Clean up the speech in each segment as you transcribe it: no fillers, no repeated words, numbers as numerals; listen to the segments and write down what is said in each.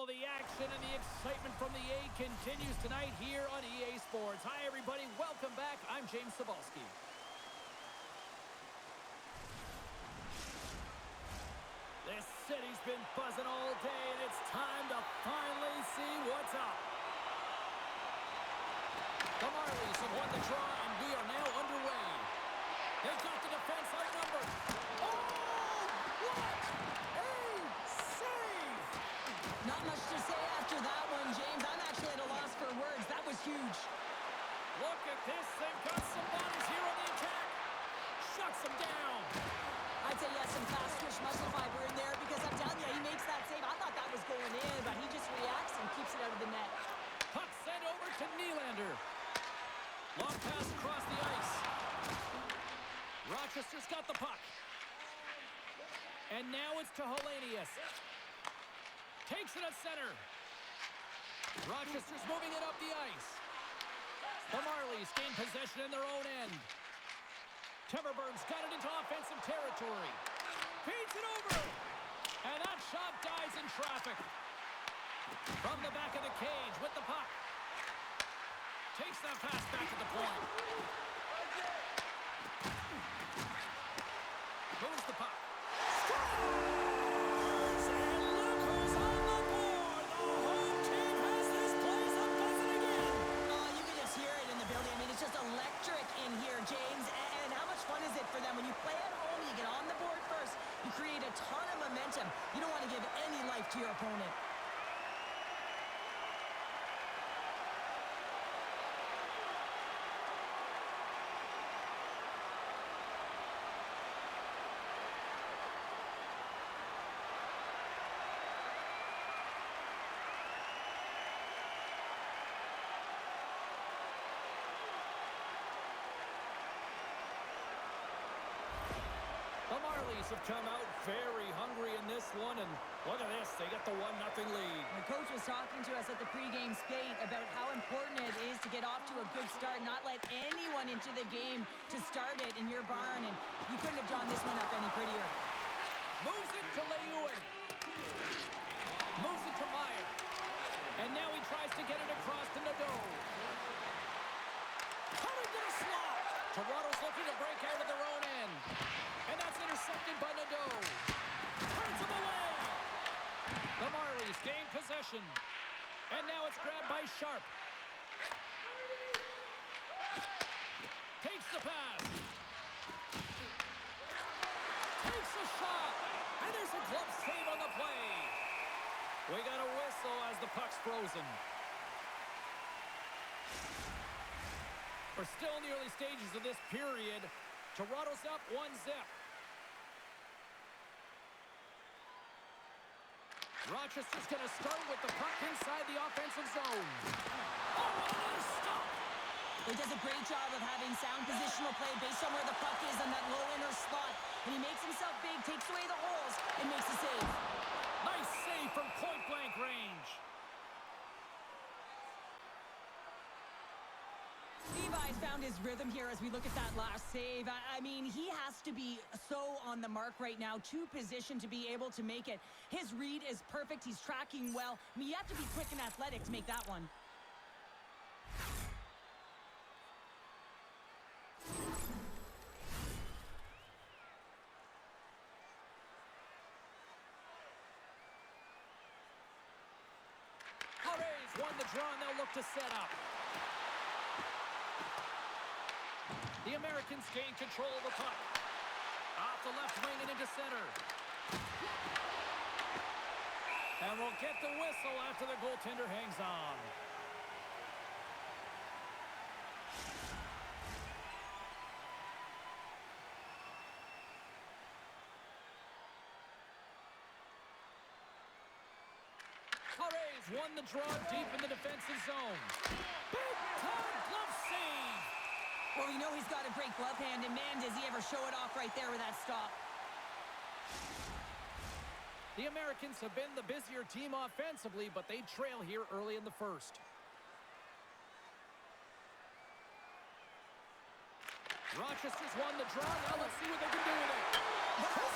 the action and the excitement from the A continues tonight here on EA Sports. Hi, everybody. Welcome back. I'm James Cebulski. This city's been buzzing all day, and it's time to finally see what's up. The Marlies have won the draw, and we are now underway. They got the defense outnumbered. Oh, what a save! Not much to say after that one, James. I'm actually at a loss for words. That was huge. Look at this. They've got some bodies here on the attack. Shuts them down. I'd say he has some fast twitch muscle fiber in there because I'm telling you, he makes that save. I thought that was going in, but he just reacts and keeps it out of the net. Puck sent over to Nylander. Long pass across the ice. Rochester's got the puck. And now it's to Hellenius. Takes it at center. Rochester's moving it up the ice. The Marlies gain possession in their own end. Timberberg's got it into offensive territory. Feeds it over. And that shot dies in traffic. From the back of the cage with the puck. Takes that pass back to the point. Moves the puck. Scores! And look who's on the board. The home team has this place a buzzing again. Oh, you can just hear it in the building. I mean, it's just electric in here, James. And how much fun is it for them? When you play at home, you get on the board first. You create a ton of momentum. You don't want to give any life to your opponent. The Marlies have come out very hungry in this one, and look at this, they got the 1-0 lead. The coach was talking to us at the pregame skate about how important it is to get off to a good start, not let anyone into the game to start it in your barn, and you couldn't have drawn this one up any prettier. Moves it to Leeuwen. Moves it to Meyer. And now he tries to get it across to Nadeau. Coming to the slot. Toronto's looking to break out of their own end. And that's intercepted by Nadeau. Turns him away. The Marlies gain possession. And now it's grabbed by Sharp. Takes the pass. Takes a shot. And there's a glove save on the play. We got a whistle as the puck's frozen. We're still in the early stages of this period. Toronto's up 1-0. Rochester's going to start with the puck inside the offensive zone. Oh, what a stop! He does a great job of having sound positional play based on where the puck is on that low inner slot. And he makes himself big, takes away the holes, and makes a save. Nice save from point-blank range. Levi's found his rhythm here as we look at that last save. I mean, he has to be so on the mark right now, to position to be able to make it. His read is perfect. He's tracking well. I mean, you have to be quick and athletic to make that one. Haray's won the draw, and they'll look to set up. The Americans gain control of the puck. Off the left wing and into center. And we'll get the whistle after the goaltender hangs on. Haray's won the draw deep in the defensive zone. Big time glove save. Well, you know he's got a great glove hand, and man, does he ever show it off right there with that stop. The Americans have been the busier team offensively, but they trail here early in the first. Rochester's won the draw. Now let's see what they can do with it.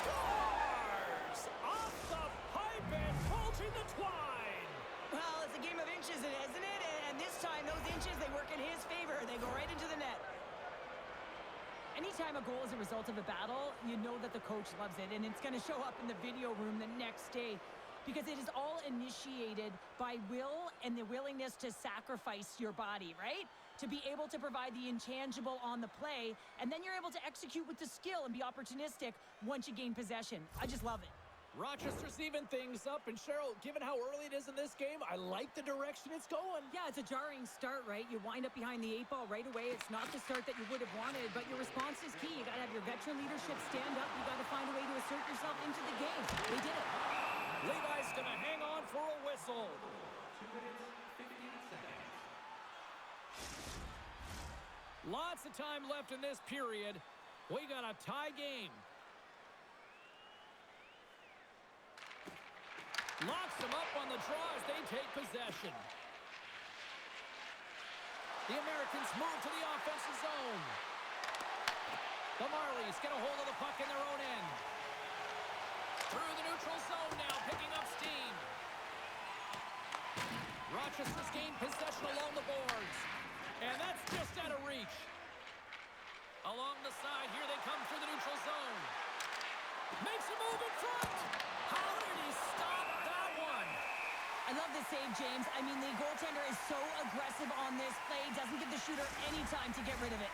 Scores! Off the pipe and pulling the twine. Well, it's a game of inches, isn't it? And this time, those inches, they work in his favor. They go right into the net. Anytime a goal is a result of a battle, you know that the coach loves it, and it's going to show up in the video room the next day because it is all initiated by will and the willingness to sacrifice your body, right? To be able to provide the intangible on the play, and then you're able to execute with the skill and be opportunistic once you gain possession. I just love it. Rochester's even things up, and Cheryl, given how early it is in this game, I like the direction it's going. Yeah, it's a jarring start, right? You wind up behind the 8 ball right away. It's not the start that you would have wanted, but your response is key. You got to have your veteran leadership stand up. You got to find a way to assert yourself into the game. They did it. Levi's going to hang on for a whistle. 2 minutes, 15 seconds. Lots of time left in this period. We got a tie game. Locks them up on the draw as they take possession. The Americans move to the offensive zone. The Marlies get a hold of the puck in their own end. Through the neutral zone now, picking up steam. Rochester's gained possession along the boards. And that's just out of reach. Along the side, here they come through the neutral zone. Makes a move in front. How did he stop that one? I love the save, James. I mean, the goaltender is so aggressive on this play. Doesn't give the shooter any time to get rid of it.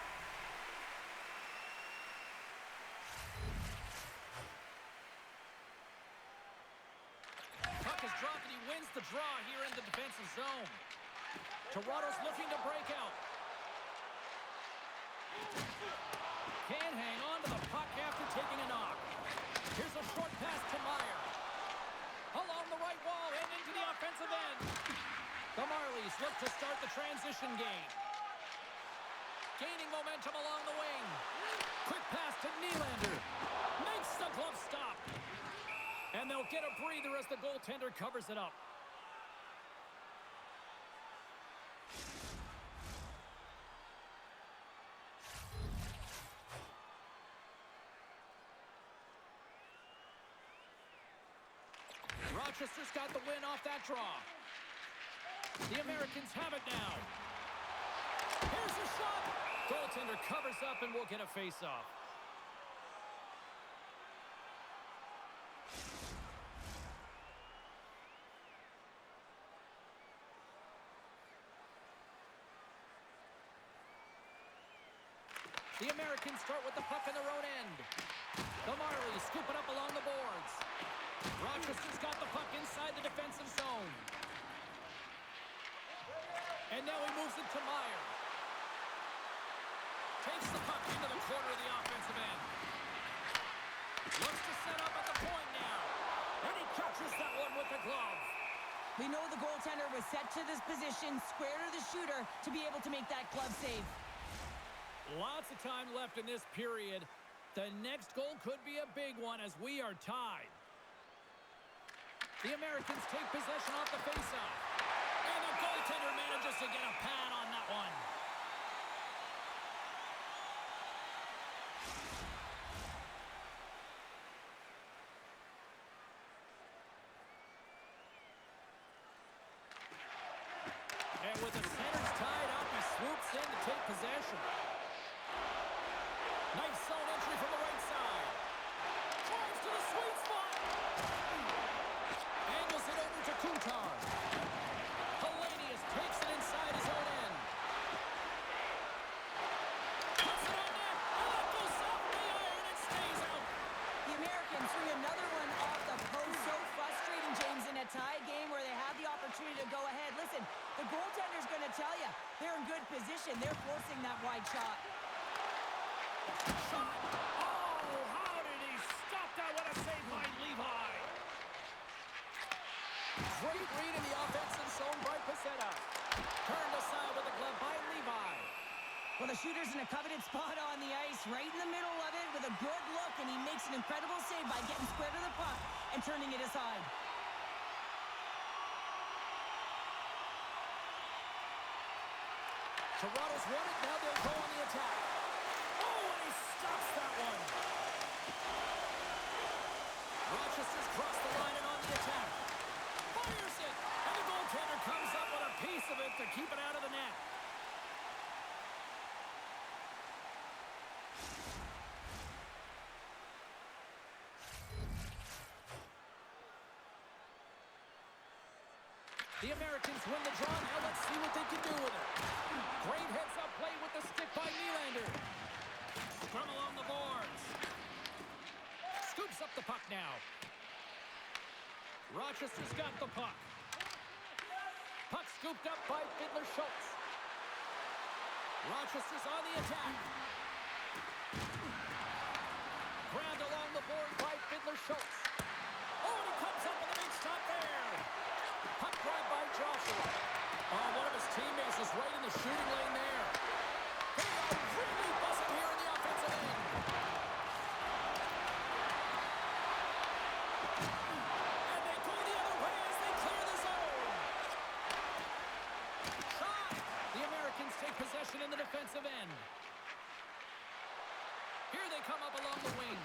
Puck is dropped and he wins the draw here in the defensive zone. Toronto's looking to break out. Can't hang on to the puck after taking a knock. Here's a short pass to Meyer. Along the right wall and into the offensive end. The Marlies look to start the transition game. Gaining momentum along the wing. Quick pass to Nylander. Makes the glove stop. And they'll get a breather as the goaltender covers it up. Rochester's got the win off that draw. The Americans have it now. Here's a shot. Goaltender covers up and we'll get a face-off. The Americans start with the puck in their own end. The Marlies scoop it up along the boards. Rochester's got the puck inside the defensive zone. And now he moves it to Meyer. Takes the puck into the corner of the offensive end. Looks to set up at the point now. And he catches that one with the glove. We know the goaltender was set to this position, square to the shooter, to be able to make that glove save. Lots of time left in this period. The next goal could be a big one as we are tied. The Americans take possession off the faceoff. And the goaltender manages to get a pad on that one. And with the centers tied up, he swoops in to take possession. Nice zone entry from the right side. Drives to the sweet spot. Angles it over to Kutar. Hellenius takes it inside his own end. Puts it on net. And that goes off the iron and stays out. The Americans bring another one off the post. So frustrating, James, in a tie game where they have the opportunity to go ahead. Listen, the goaltender's going to tell you they're in good position. They're forcing that wide shot. Shot. Oh, how did he stop that? What a save by Levi. Great read in the offensive zone by Pacetta. Turned aside with a glove by Levi. Well, the shooter's in a coveted spot on the ice, right in the middle of it with a good look, and he makes an incredible save by getting square to the puck and turning it aside. Toronto's won it. Now they'll go on the attack. Oh, and he stops that one. Rochester's crossed the line and on the attack. Fires it, and the goaltender The Americans win the draw. Now let's see what they can do with it. Great heads-up play with the stick by Nylander. Scrum along the boards. Scoops up the puck now. Rochester's got the puck. Puck scooped up by Fiedler-Schultz. Rochester's on the attack. Grabbed along the board by Fiedler-Schultz. Oh, and he comes up with a big stop there. Puck grabbed by Joshua. Oh, one of his teammates is right in the shooting lane there. They are really buzzing here in the offensive end. And they go the other way as they clear the zone. Shot. The Americans take possession in the defensive end. Here they come up along the wing.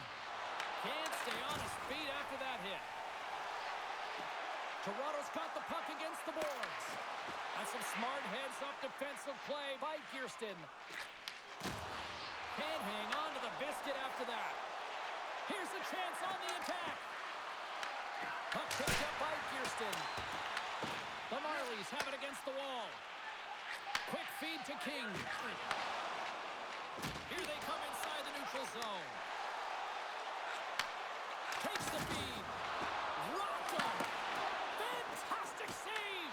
Can't stay on his feet after that hit. Toronto's got the puck against the boards. That's some smart heads-up defensive play by Kirsten. Can't hang on to the biscuit after that. Here's a chance on the attack. Puck picked up by Kirsten. The Marlies have it against the wall. Quick feed to King. Here they come inside the neutral zone. Takes the feed. Rocked him. Fantastic save.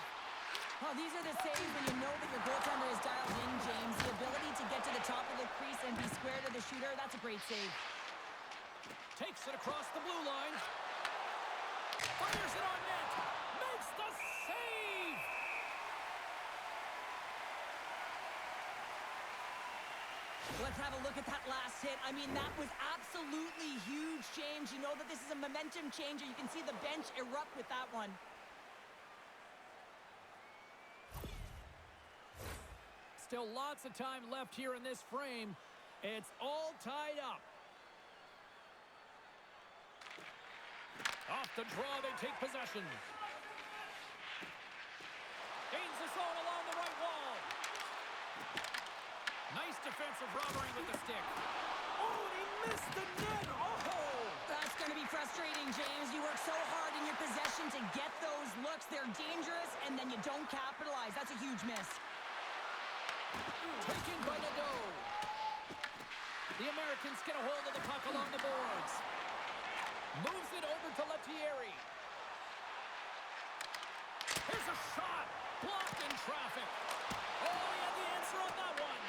Well, these are the saves when you know that your goaltender is dialed in, James. The ability to get to the top of the crease and be square to the shooter, that's a great save. Takes it across the blue line. Fires it on net. Makes the save. Let's have a look at that last hit. I mean, that was absolutely huge, James. You know that this is a momentum changer. You can see the bench erupt with that one. Still lots of time left here in this frame. It's all tied up. Off the draw, they take possession. Gains the zone along the right wall. Nice defensive robbery with the stick. Oh, and he missed the net. Oh! That's going to be frustrating, James. You work so hard in your possession to get those looks. They're dangerous, and then you don't capitalize. That's a huge miss. Taken by Nadeau. The Americans get a hold of the puck along the boards. Moves it over to Lettieri. Here's a shot. Blocked in traffic. Oh, he had the answer on that one.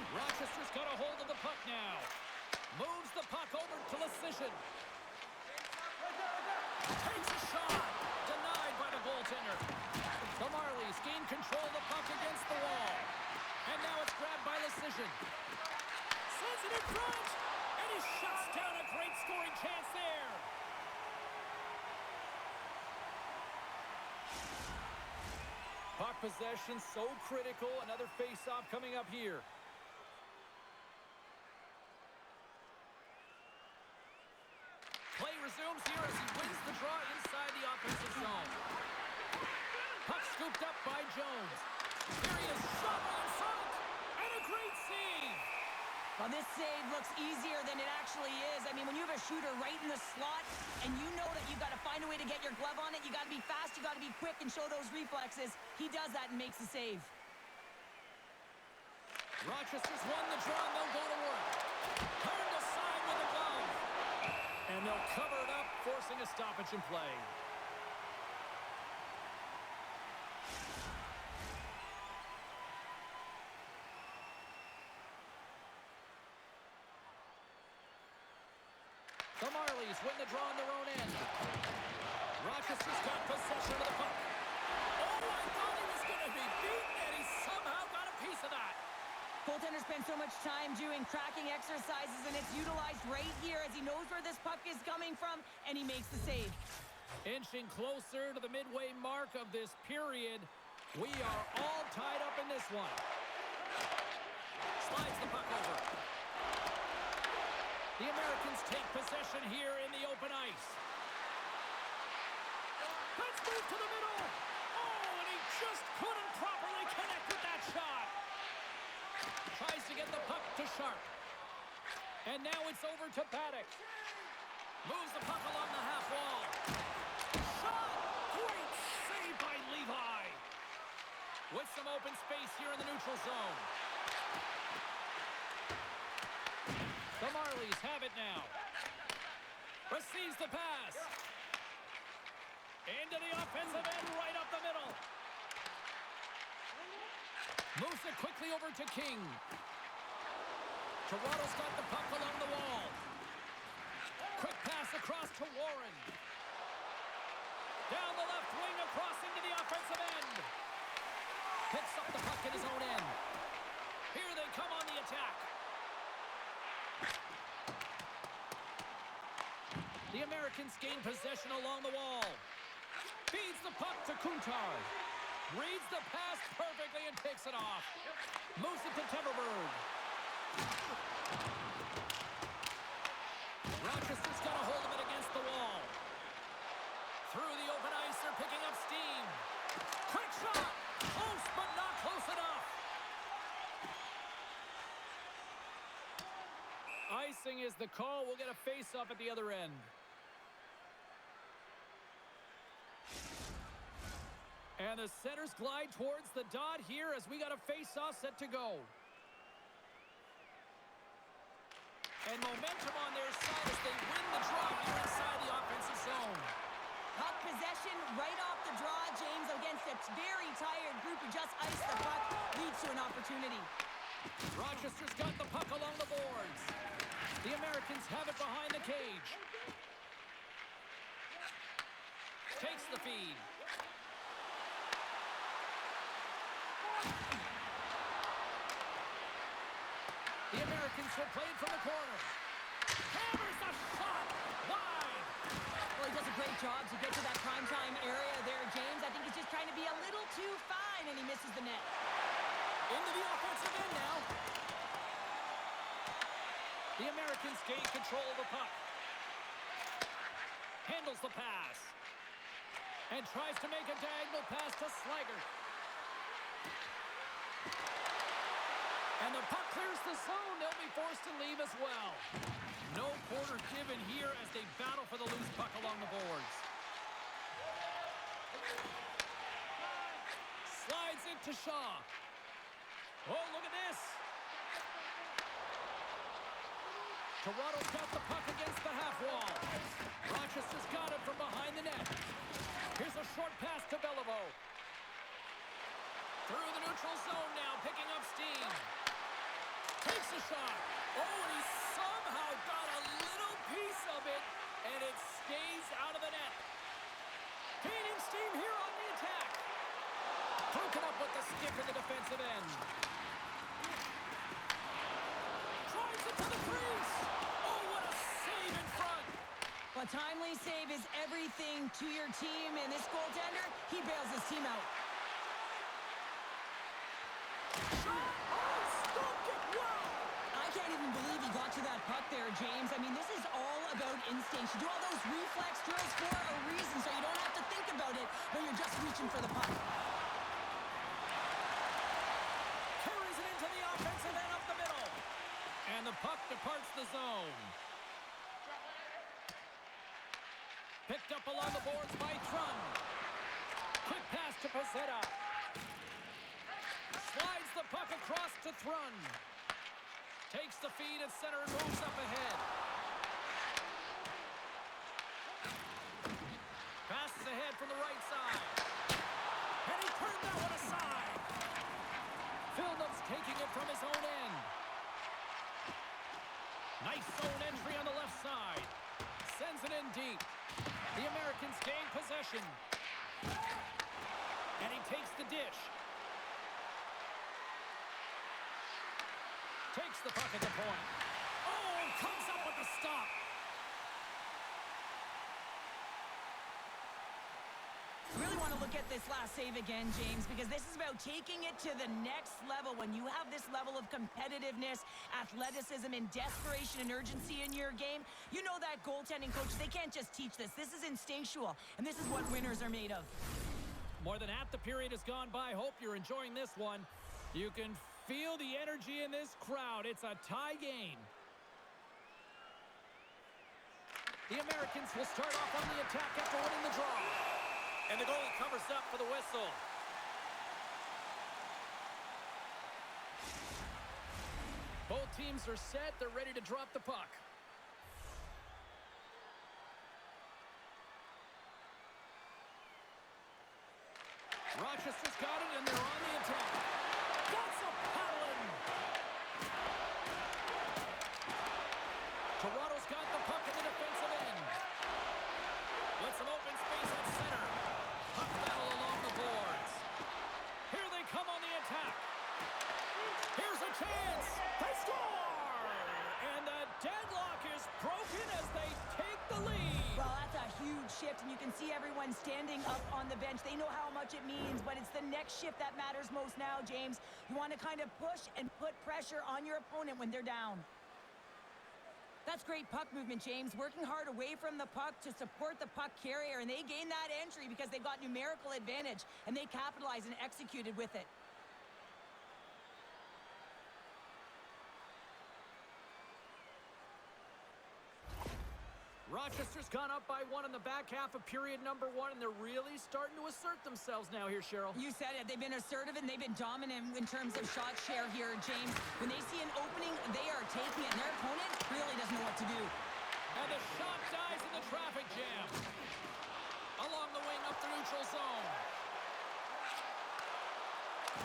Rochester's got a hold of the puck now. Moves the puck over to Lecision. Takes a shot. Denied by the goaltender. The Marlies gain control of the puck against the wall. And now it's grabbed by Lecision. Sends it in front. And he shuts down a great scoring chance there. Puck possession so critical. Another face-off coming up here. Play resumes here as he wins the draw inside the offensive zone. Puck scooped up by Jones. Here he is, shot in front, and a great save. Well, this save looks easier than it actually is. I mean, when you have a shooter right in the slot, and you know that you've got to find a way to get your glove on it, you got to be fast, you got to be quick, and show those reflexes. He does that and makes the save. Rochester's won the draw, and they'll go to work. Turned aside with a glove. And they'll cover it up, forcing a stoppage in play. The Marlies win the draw on their own end. Rochester's got possession of the puck. Oh, I thought he was going to be beaten, and he somehow got a piece of that. Goaltender spends so much time doing tracking exercises, and it's utilized right here as he knows where this puck is coming from, and he makes the save. Inching closer to the midway mark of this period. We are all tied up in this one. Slides the puck over. The Americans take possession here in the open ice. Let's move to the middle. Oh, and he just couldn't properly connect with that shot. Tries to get the puck to Sharp. And now it's over to Paddock. Moves the puck along the half wall. Shot! Great save by Levi. with some open space here in the neutral zone. The Marlies have it now. Receives the pass. Into the offensive end, right up the middle. Moves it quickly over to King. Toronto's got the puck along the wall. Quick pass across to Warren. Down the left wing, across into the offensive end. Picks up the puck in his own end. Here they come on the attack. The Americans gain possession along the wall. Feeds the puck to Kuntar. Reads the pass perfectly and takes it off. Moves it to Temmerberg. Rochester's got a hold of it against the wall. Through the open ice, they're picking up steam. Quick shot! Close, but not close enough. Icing is the call. We'll get a face-off at the other end. And the centers glide towards the dot here as we got a face-off set to go. And momentum on their side as they win the draw here inside the offensive zone. Puck possession right off the draw, James, against a very tired group who just iced the puck, leads to an opportunity. Rochester's got the puck along the boards. The Americans have it behind the cage. Takes the feed. The Americans will play it from the corner. Hammers the shot! Wide! Well, he does a great job to get to that primetime area there, James. I think he's just trying to be a little too fine, and he misses the net. Into the offensive end now. The Americans gain control of the puck. Handles the pass. And tries to make a diagonal pass to Slager. And the puck clears the zone. They'll be forced to leave as well. No quarter given here as they battle for the loose puck along the boards. Slides it to Shaw. Oh, look at this. Toronto's got the puck against the half wall. Rochester's got it from behind the net. Here's a short pass to Beliveau. Through the neutral zone now, picking up steam. Takes a shot. Oh, and he somehow got a little piece of it, and it stays out of the net. Gaining steam here on the attack. Broken up with the stick in the defensive end. Drives it to the crease. Oh, what a save in front. A timely save is everything to your team, and this goaltender, he bails his team out. I can't even believe he got to that puck there, James. I mean, this is all about instinct. You do all those reflex drills for a reason, so you don't have to think about it when you're just reaching for the puck. Carries it into the offensive end up the middle. And the puck departs the zone. Picked up along the boards by Trun. Quick pass to Pezzetta. Slides the puck across to Thrun. Takes the feed at center and moves up ahead. Passes ahead from the right side. And he turned that one aside. Phillips taking it from his own end. Nice zone entry on the left side. Sends it in deep. The Americans gain possession. And he takes the dish. Takes the puck at the point. Oh, comes up with the stop. Really want to look at this last save again, James, because this is about taking it to the next level. When you have this level of competitiveness, athleticism, and desperation and urgency in your game, you know that goaltending coach, they can't just teach this. This is instinctual, and this is what winners are made of. More than half the period has gone by. Hope you're enjoying this one. You can feel the energy in this crowd. It's a tie game. The Americans will start off on the attack after winning the draw. And the goalie covers up for the whistle. teams are set. They're ready to drop the puck. Rochester's got it, and they're on the attack. That's a paddling. Toronto's got the puck in the defensive end. With some open space at center. Puck battle along the boards. Here they come on the attack. Here's a chance. They score! And the deadlock is broken as they take the lead. Well, that's a huge shift, and you can see everyone standing up on the bench. They know how much it means, but it's the next shift that matters most now, James. You want to kind of push and put pressure on your opponent when they're down. That's great puck movement, James. Working hard away from the puck to support the puck carrier, and they gained that entry because they got numerical advantage, and they capitalized and executed with it. Rochester's gone up by 1 in the back half of period number 1, and they're really starting to assert themselves now here, Cheryl. You said it. They've been assertive, and they've been dominant in terms of shot share here, James. When they see an opening, they are taking it, and their opponent really doesn't know what to do. And the shot dies in the traffic jam. Along the wing up the neutral zone.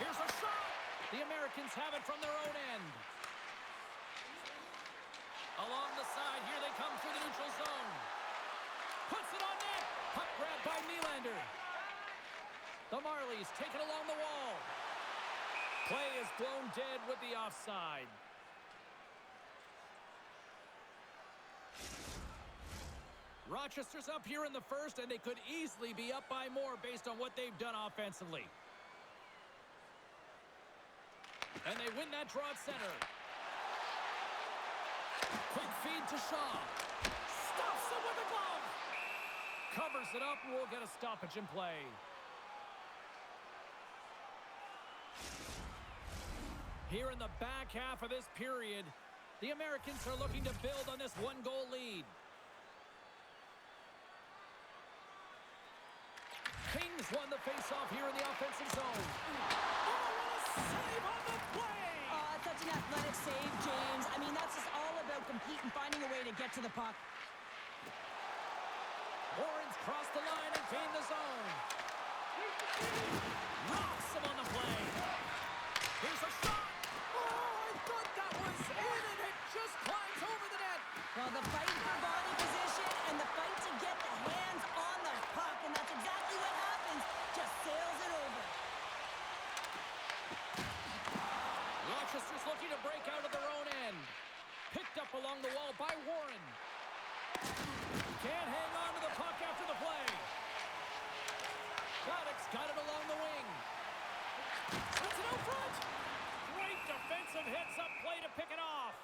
Here's a shot. The Americans have it from their own end. Along the side, here they come through the neutral zone. Puts it on net. Puck grab by Nylander. The Marlies take it along the wall. Play is blown dead with the offside. Rochester's up here in the first, and they could easily be up by more based on what they've done offensively. And they win that draw at center. Quick feed to Shaw. Stops him with a glove. Covers it up, and we'll get a stoppage in play. Here in the back half of this period, the Americans are looking to build on this one-goal lead. Kings won the face-off here in the offensive zone. Oh, what a save on the play! Such an athletic save, James. I mean, that's just all about competing, finding a way to get to the puck. Warren's crossed the line and gained the zone. Rocks him on the play. Here's a shot. Oh, I thought that was in, and it just climbs over the net. Well, the fight for body position and the fight to get the hands on the puck, and that's exactly what happens. Just sails it over. Rochester's looking to break out of their own end. Picked up along the wall by Warren. Can't hang on to the puck after the play. Goddick's got it along the wing. Sends it out front. Great defensive hits up play to pick it off.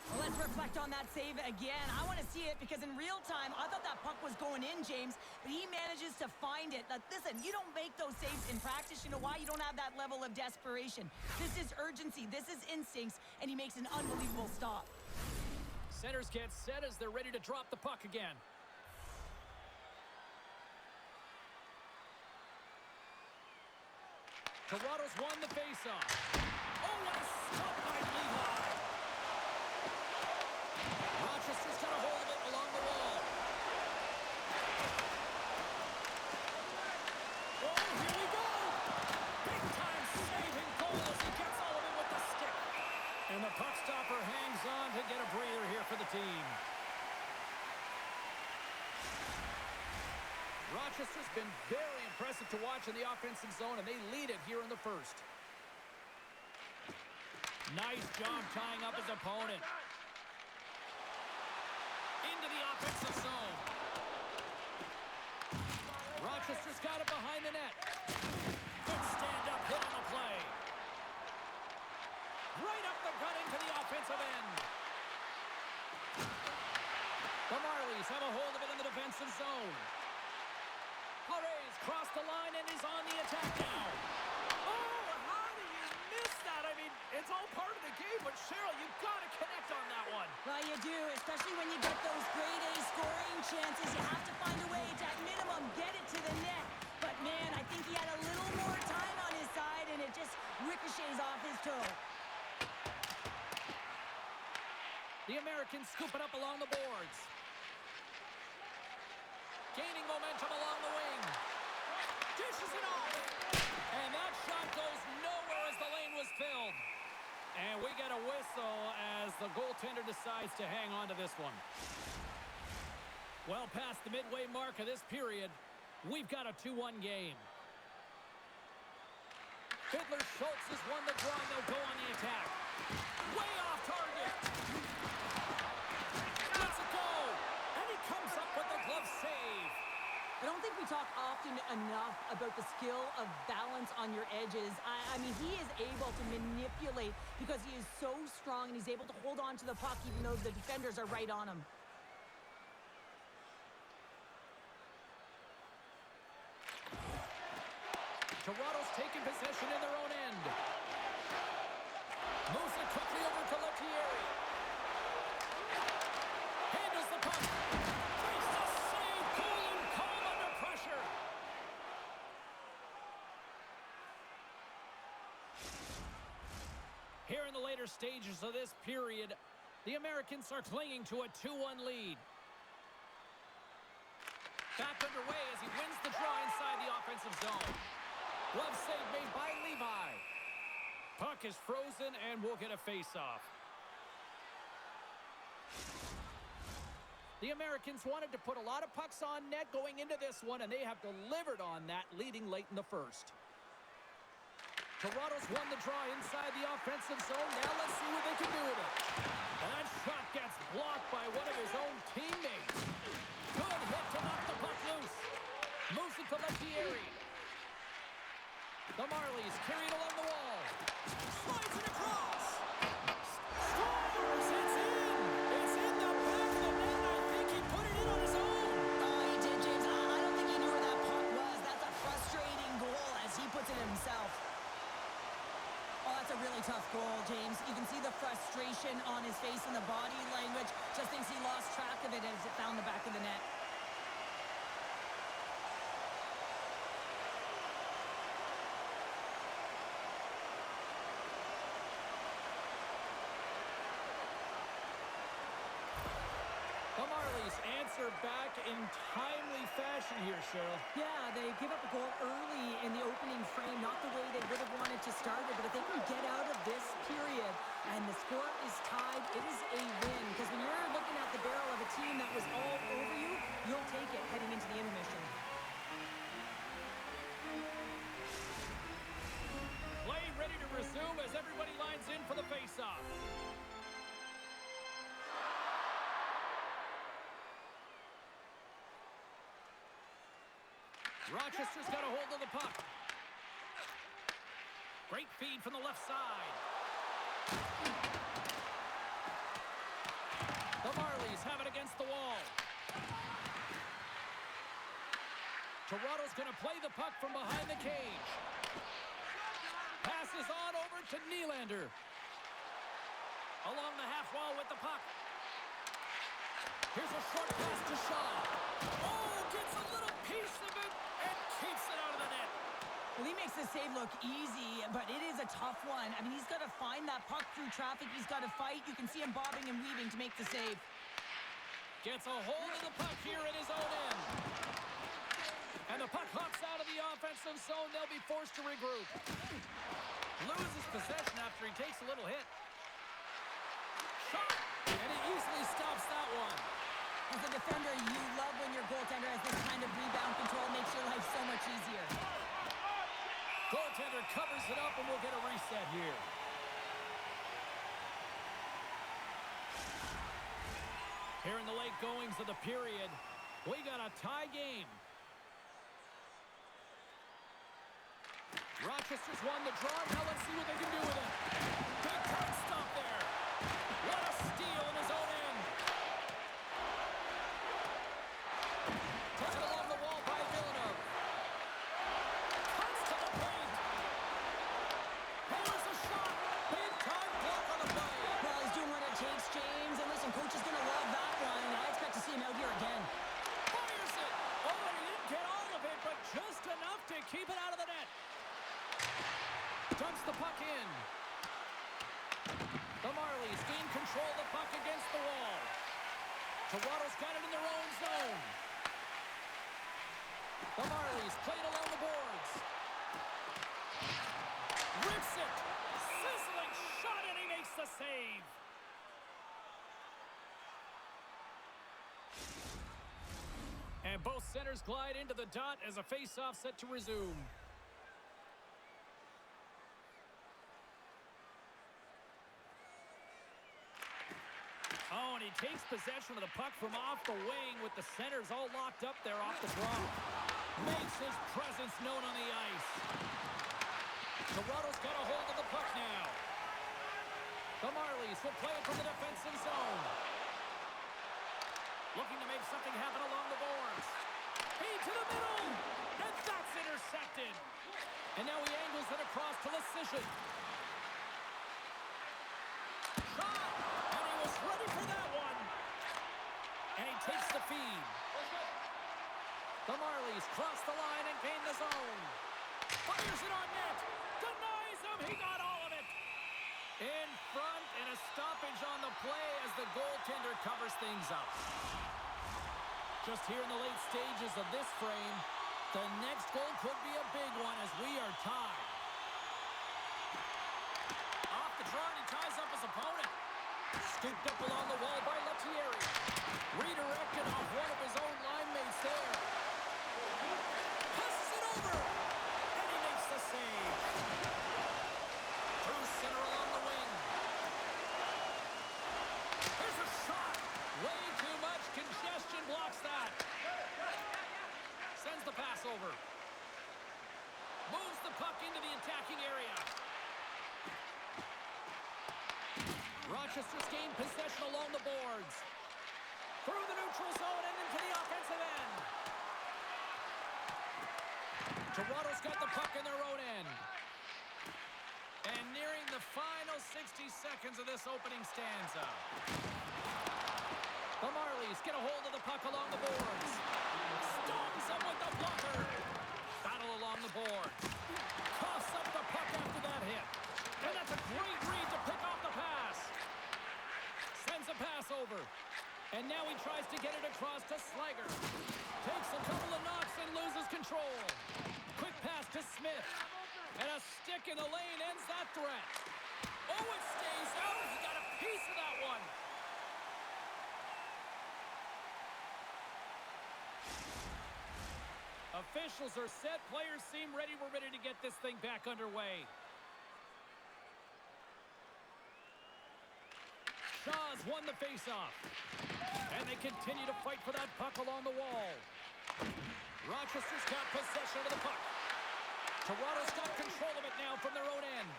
Well, let's reflect on that save again. I want to see it because in real time, I thought that puck was going in, James, but he manages to find it. Now, listen, you don't make those saves in practice. You know why? You don't have that level of desperation. This is urgency. This is instincts, and he makes an unbelievable stop. Centers get set as they're ready to drop the puck again. Toronto's won the faceoff. Oh, what a stop by Levi. Rochester's got a hold of it along the wall. Oh, here we go. Big time saving goal as he gets all of it with the stick. And the puck stopper hangs on to get a breather here for the team. Rochester's been very impressive to watch in the offensive zone, and they lead it here in the first. Nice job tying up his opponent. Into the offensive zone. Rochester's got it behind the net. Good stand-up hit on the play. Right up the gut into the offensive end. The Marlies have a hold of it in the defensive zone. Horace crossed the line and is on the attack now. Oh, how do you miss that? I mean, it's all part of the game, but Cheryl, you've got to connect on that one. Well, you do, especially when you get those grade A scoring chances. You have to find a way to, at minimum, get it to the net. But, man, I think he had a little more time on his side, and it it just ricochets off his toe. The Americans scoop it up along the boards. Gaining momentum along the wing. Dishes it off. And that shot goes nowhere as the lane was filled. And we get a whistle as the goaltender decides to hang on to this one. Well past the midway mark of this period, we've got a 2-1 game. Fiddler Schultz has won the draw, and they'll go on the attack. Way off target. Lets it go. And he comes up with the glove save. I don't think we talk often enough about the skill of balance on your edges. I mean, he is able to manipulate because he is so strong and he's able to hold on to the puck even though the defenders are right on him. Toronto's taking possession in their own end. Moves it quickly over to Lettieri. Handles the puck. Makes the save. Cool and calm under pressure. Here in the later stages of this period, the Americans are clinging to a 2-1 lead. Back underway as he wins the draw inside the offensive zone. Glove save made by Levi. Puck is frozen and we'll get a face-off. The Americans wanted to put a lot of pucks on net going into this one, and they have delivered on that, leading late in the first. Toronto's won the draw inside the offensive zone. Now let's see what they can do with it. And that shot gets blocked by one of his own teammates. Good hit to knock the puck loose. Moves it to Lettieri. The Marlies carry it along the wall. Slides it across. Scores! It's in! It's in the back of the net. I think he put it in on his own. Oh, he did, James. I don't think he knew where that puck was. That's a frustrating goal as he puts it himself. Oh, that's a really tough goal, James. You can see the frustration on his face and the body language. Just thinks he lost track of it as it found the back of the net. The Marlies answer back in timely fashion here, Cheryl. Yeah, they give up a goal early in the opening frame, not the way they would have wanted to start it, but if they can get out of this period and the score is tied, it is a win. Because when you're looking at the barrel of a team that was all over you, you'll take it heading into the intermission. Play ready to resume as everybody lines in for the face-off. Rochester's got a hold of the puck. Great feed from the left side. The Marlies have it against the wall. Toronto's going to play the puck from behind the cage. Passes on over to Nylander. Along the half wall with the puck. Here's a short pass to Shaw. Oh, gets a little piece of it and keeps it out of the net. Well, he makes the save look easy, but it is a tough one. I mean, he's got to find that puck through traffic. He's got to fight. You can see him bobbing and weaving to make the save. Gets a hold of the puck here in his own end. And the puck hops out of the offensive zone. They'll be forced to regroup. Loses possession after he takes a little hit. Shot! And he easily stops that one. As a defender, you love when your goaltender has this kind of rebound control. Makes your life so much easier. Goaltender covers it up, and we'll get a reset here. Here in the late goings of the period, we got a tie game. Rochester's won the draw. Now let's see what they can do with it. Big time stop there. What a steal in his own end. Taken along the wall by Villeneuve. Cuts to the paint. Here's a shot. Big time block on the play. Well, he's doing what it takes, James. And listen, coach is going to love that one. I expect to see him out here again. Fires it. Oh, and he didn't get all of it, but just enough to keep it out of the net. The Marlies gain control of the puck against the wall. Toronto's got it in their own zone. The Marlies played along the boards. Rips it. Sizzling shot, and he makes the save. And both centers glide into the dot as a face-off set to resume. Oh, and he takes possession of the puck from off the wing with the centers all locked up there off the draw. Makes his presence known on the ice. Toronto's got a hold of the puck now. The Marlies will play it from the defensive zone. Looking to make something happen along the boards. Feed to the middle, and that's intercepted. And now he angles it across to Lecision. Shot, and he was ready for that one. And he takes the feed. The Marlies cross the line and gain the zone. Fires it on net. Denies him. He got all of it. In front, and a stoppage on the play as the goaltender covers things up. Just here in the late stages of this frame, the next goal could be a big one as we are tied. Off the draw, and he ties up his opponent. Scooped up along the wall by Lettieri. Redirected off one of his own line mates there. Passes it over, and he makes the save. Through center along the wing. There's a shot. Way too much congestion blocks that. Sends the pass over. Moves the puck into the attacking area. Rochester's gained possession along the boards. Through the neutral zone and into the offensive end. Toronto's got the puck in their own end. And nearing the final 60 seconds of this opening stanza. The Marlies get a hold of the puck along the boards. Stomps him with the blocker. Battle along the boards. Coughs up the puck after that hit. And that's a great read to pick off the pass. Sends a pass over. And now he tries to get it across to Slager. Takes a couple of knocks and loses control. Quick pass to Smith. And a stick in the lane ends that threat. Oh, it stays out. He got a piece of that one. Officials are set. Players seem ready. We're ready to get this thing back underway. Shaw's won the faceoff. And they continue to fight for that puck along the wall. Rochester's got possession of the puck. Toronto's got control of it now from their own end.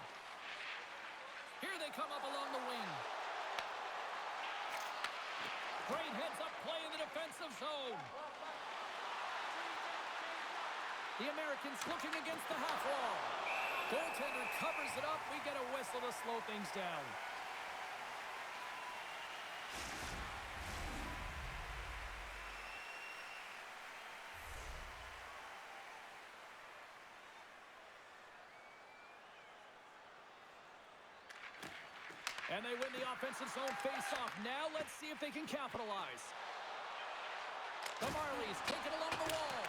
Here they come up along the wing. Great heads-up play in the defensive zone. The Americans looking against the half wall. Goaltender covers it up. We get a whistle to slow things down. And they win the offensive zone face-off. Now let's see if they can capitalize. The Marlies take it along the wall.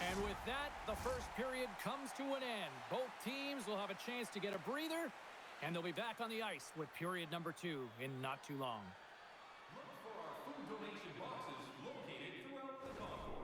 And with that, the first period comes to an end. Both teams will have a chance to get a breather, and they'll be back on the ice with period number 2 in not too long. Look for our food donation boxes located throughout the concourse.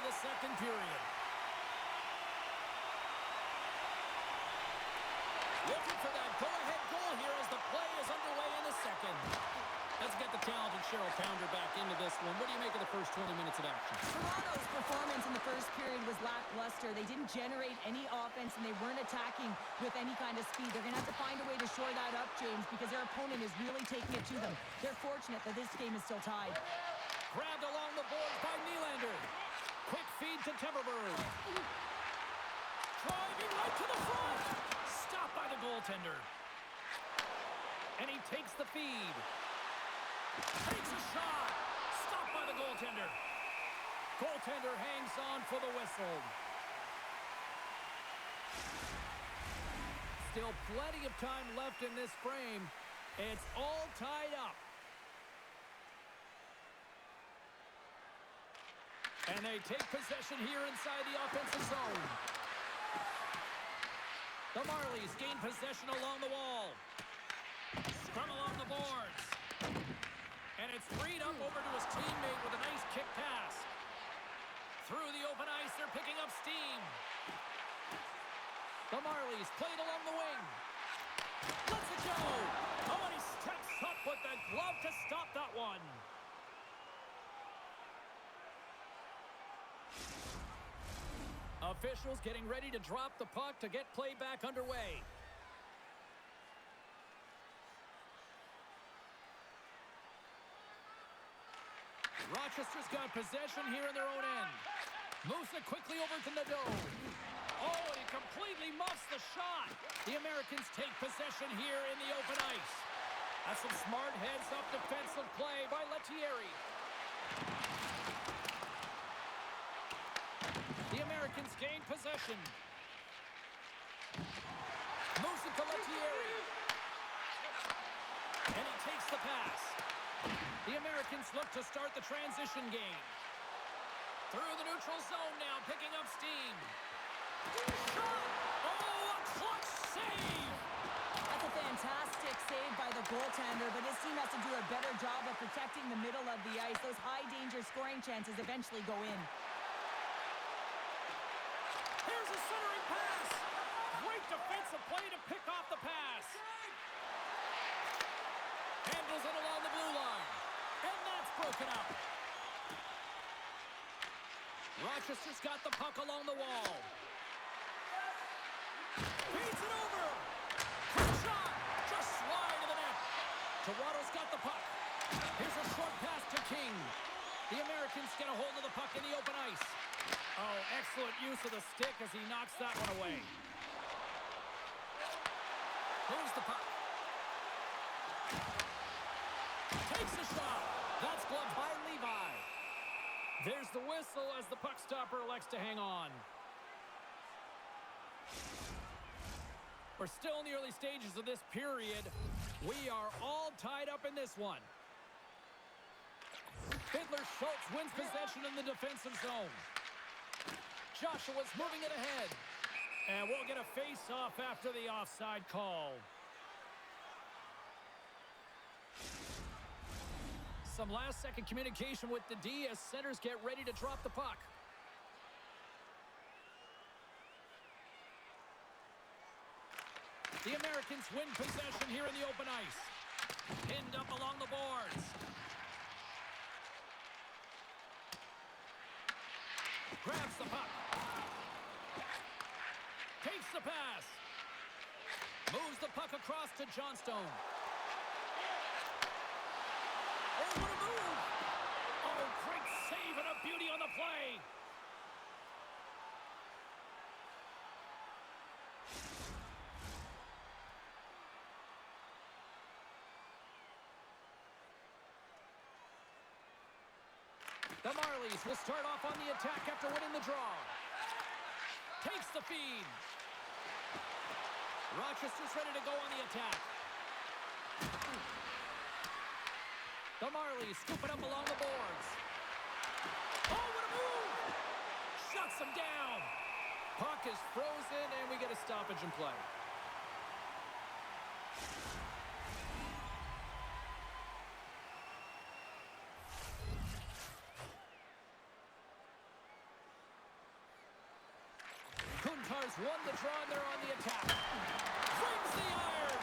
the second period. Looking for that go-ahead goal here as the play is underway in the second. Let's get the talented Cheryl Pounder back into this one. What do you make of the first 20 minutes of action? Toronto's performance in the first period was lackluster. They didn't generate any offense, and they weren't attacking with any kind of speed. They're going to have to find a way to shore that up, James, because their opponent is really taking it to them. They're fortunate that this game is still tied. Grabbed along the boards by Nylander. Quick feed to Temmerberg. Driving right to the front. Stopped by the goaltender. And he takes the feed. Takes a shot. Stopped by the goaltender. Goaltender hangs on for the whistle. Still plenty of time left in this frame. It's all tied up. And they take possession here inside the offensive zone. The Marlies gain possession along the wall. Scrum along the boards. And it's freed up over to his teammate with a nice kick pass. Through the open ice, they're picking up steam. The Marlies played along the wing. Let's it go. Oh, and he steps up with the glove to stop that one. Officials getting ready to drop the puck to get play back underway. Rochester's got possession here in their own end. Moves it quickly over to Nadeau. Oh, he completely muffs the shot. The Americans take possession here in the open ice. That's some smart heads-up defensive play by Lettieri. The Americans gain possession. Moves it to Lettieri. And he takes the pass. The Americans look to start the transition game. Through the neutral zone now, picking up steam. Shot! Oh, a clutch save! That's a fantastic save by the goaltender, but this team has to do a better job of protecting the middle of the ice. Those high-danger scoring chances eventually go in. Here's a centering pass. Great defensive play to pick off the pass. Handles it along the blue line. And that's broken up. Rochester's got the puck along the wall. Beats it over. Quick shot. Just wide of the net. Toronto's got the puck. Here's a short pass to King. The Americans get a hold of the puck in the open ice. Oh, excellent use of the stick as he knocks that one away. Here's the puck. Takes a shot. That's gloved by Levi. There's the whistle as the puck stopper elects to hang on. We're still in the early stages of this period. We are all tied up in this one. Fiddler Schultz wins possession in the defensive zone. Joshua's moving it ahead. And we'll get a face-off after the offside call. Some last-second communication with the D as centers get ready to drop the puck. The Americans win possession here in the open ice. Pinned up along the boards. Grabs the puck. Takes the pass. Moves the puck across to Johnstone. Oh, what a move! Oh, great save and a beauty on the play. The Marlies will start off on the attack after winning the draw. Takes the feed. Rochester's ready to go on the attack. The Marlies scoop it up along the boards. Oh, what a move! Shuts them down. Puck is frozen, and we get a stoppage in play. won the draw and they're on the attack. Brings the iron.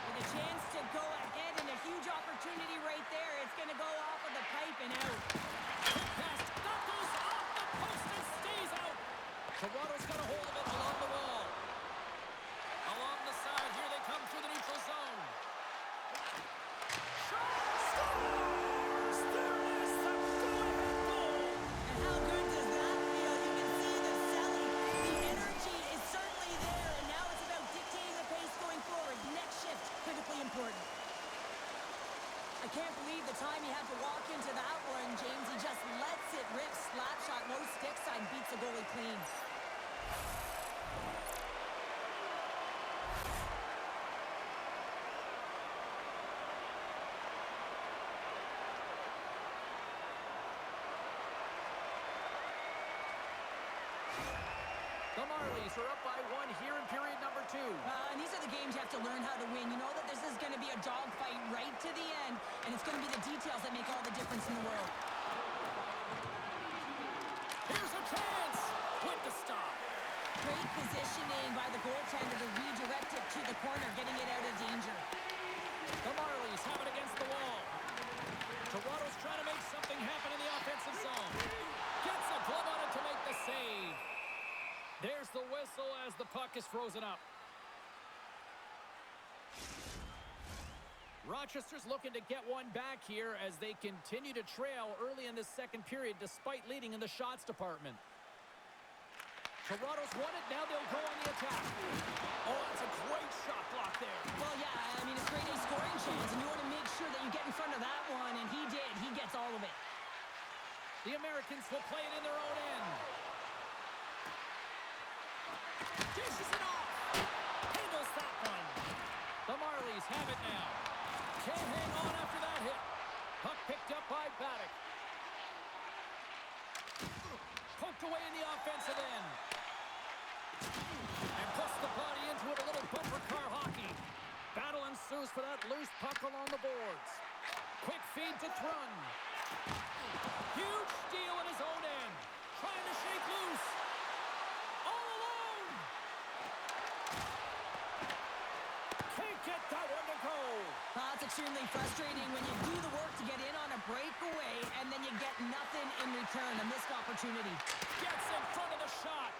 With a chance to go ahead and a huge opportunity right there. It's going to go off of the pipe and out. Quick pass. That goes off the post and stays out. Toronto's got a hold of it along the wall. Along the side, here they come through the neutral zone. Scores! There is the go-ahead goal. And how good does that feel? You can see the selling. The energy is certainly there, and now it's about dictating the pace going forward. Next shift, critically important. I can't believe the time he had to walk into that one, James. He just lets it rip. Slap shot, low stick side, beats the goalie clean. The Marlies are up by one here in period number 2. And these are the games you have to learn how to win. You know that this is going to be a dogfight right to the end, and it's going to be the details that make all the difference in the world. Here's a chance with the stop. Great positioning by the goaltender to redirect it to the corner, getting it out of danger. The Marlies have it against the wall. Toronto's trying to make something happen in the offensive zone. Gets a glove on it to make the save. There's the whistle as the puck is frozen up. Rochester's looking to get one back here as they continue to trail early in the second period despite leading in the shots department. Toronto's won it. Now they'll go on the attack. Oh, that's a great shot block there. Well, yeah, I mean, it's great a scoring chance, and you want to make sure that you get in front of that one, and he did. He gets all of it. The Americans will play it in their own end. Dishes it off. Handles that one. The Marlies have it now. Can't hang on after that hit. Puck picked up by Baddock. Poked away in the offensive end. And puts the body into it, a little bumper car hockey. Battle ensues for that loose puck along the boards. Quick feed to Thrun. Huge steal in his own end. Trying to shake loose. All alone. Can't get that one to go. It's extremely frustrating when you do the work to get in on a breakaway, and then you get nothing in return. A missed opportunity. Gets in front of the shot.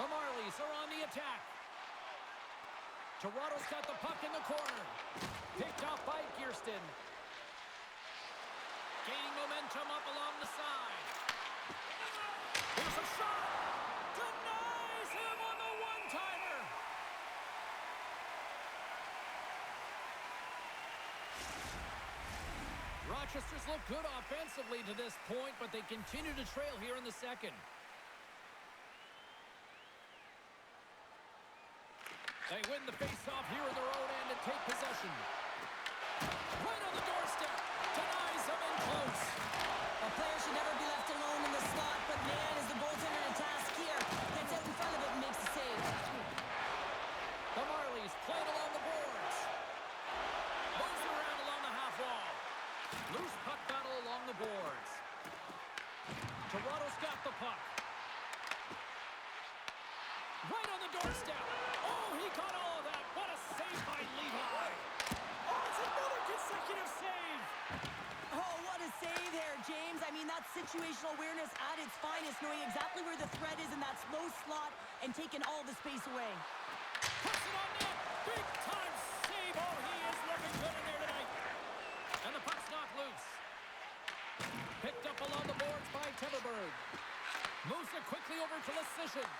The Marlies are on the attack. Toronto's got the puck in the corner. Picked off by Kirsten. Gaining momentum up along the side. Here's a shot. Denies him on the one-timer. Rochester's looked good offensively to this point, but they continue to trail here in the second. They win the face-off here in their own end and take possession. Right on the doorstep. Denies him in close. A player should never be left alone in the slot, but man, is the goaltender in a task here. Gets out in front of it and makes the save. The Marlies play it along the boards. Moves it around along the half wall. Loose puck battle along the boards. Toronto's got the puck. Right on the doorstep. Oh, he caught all of that. What a save by Levi. Oh, it's another consecutive save. Oh, what a save there, James. I mean, that's situational awareness at its finest, knowing exactly where the threat is in that slow slot and taking all the space away. Puts it on net. Big time save. Oh, he is looking good in there tonight. And the puck's knocked loose. Picked up along the boards by Timberberg. Moves it quickly over to Lecision.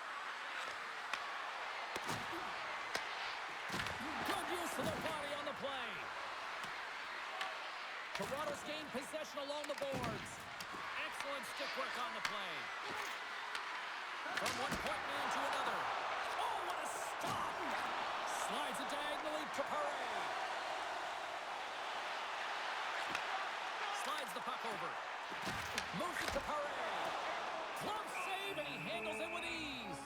Good use of the body on the play. Toronto's gained possession along the boards. Excellent stick work on the play. From one point man to another. Oh, what a stop! Slides it diagonally to Paré. Slides the puck over. Moves it to Paré. Glove save, and he handles it with ease.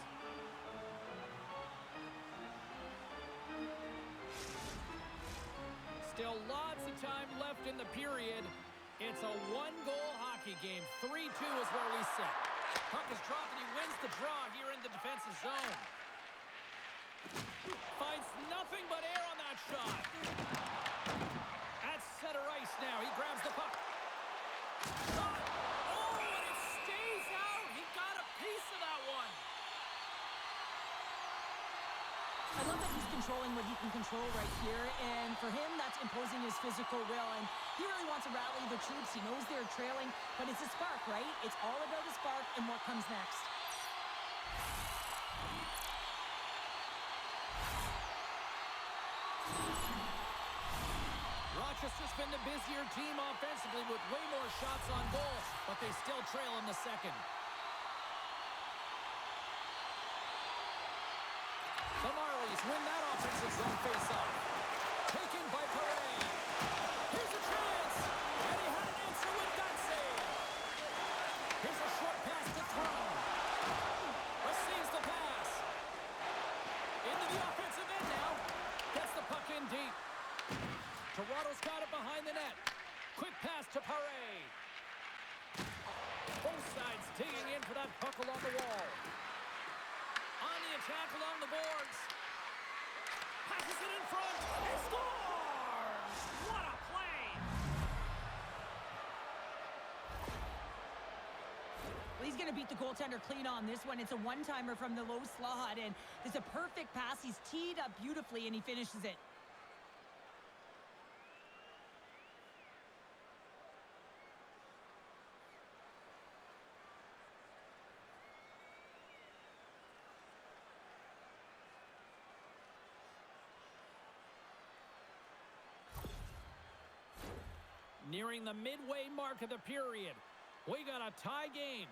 Still lots of time left in the period. It's a one-goal hockey game. 3-2 is where we sit. Puck is dropped and he wins the draw here in the defensive zone. Finds nothing but air on that shot. At center ice now. He grabs the puck. Shot. Oh, and it stays out. He got a piece of that one. I love that he's controlling what he can control right here, and for him, that's imposing his physical will, and he really wants to rally the troops. He knows they're trailing, but it's a spark, right? It's all about a spark and what comes next. Rochester's been the busier team offensively with way more shots on goal, but they still trail in the second. The Marlies win that offensive zone faceoff. Taken by Paré. Here's a chance, and he had an answer with that save. Here's a short pass to Toronto. Receives the pass. Into the offensive end now. Gets the puck in deep. Toronto's got it behind the net. Quick pass to Paré. Both sides digging in for that puck along the wall. On the attack along the boards. Passes it in front. He scores! What a play! Well, he's going to beat the goaltender clean on this one. It's a one-timer from the low slot, and it's a perfect pass. He's teed up beautifully, and he finishes it. Nearing the midway mark of the period. We got a tie game.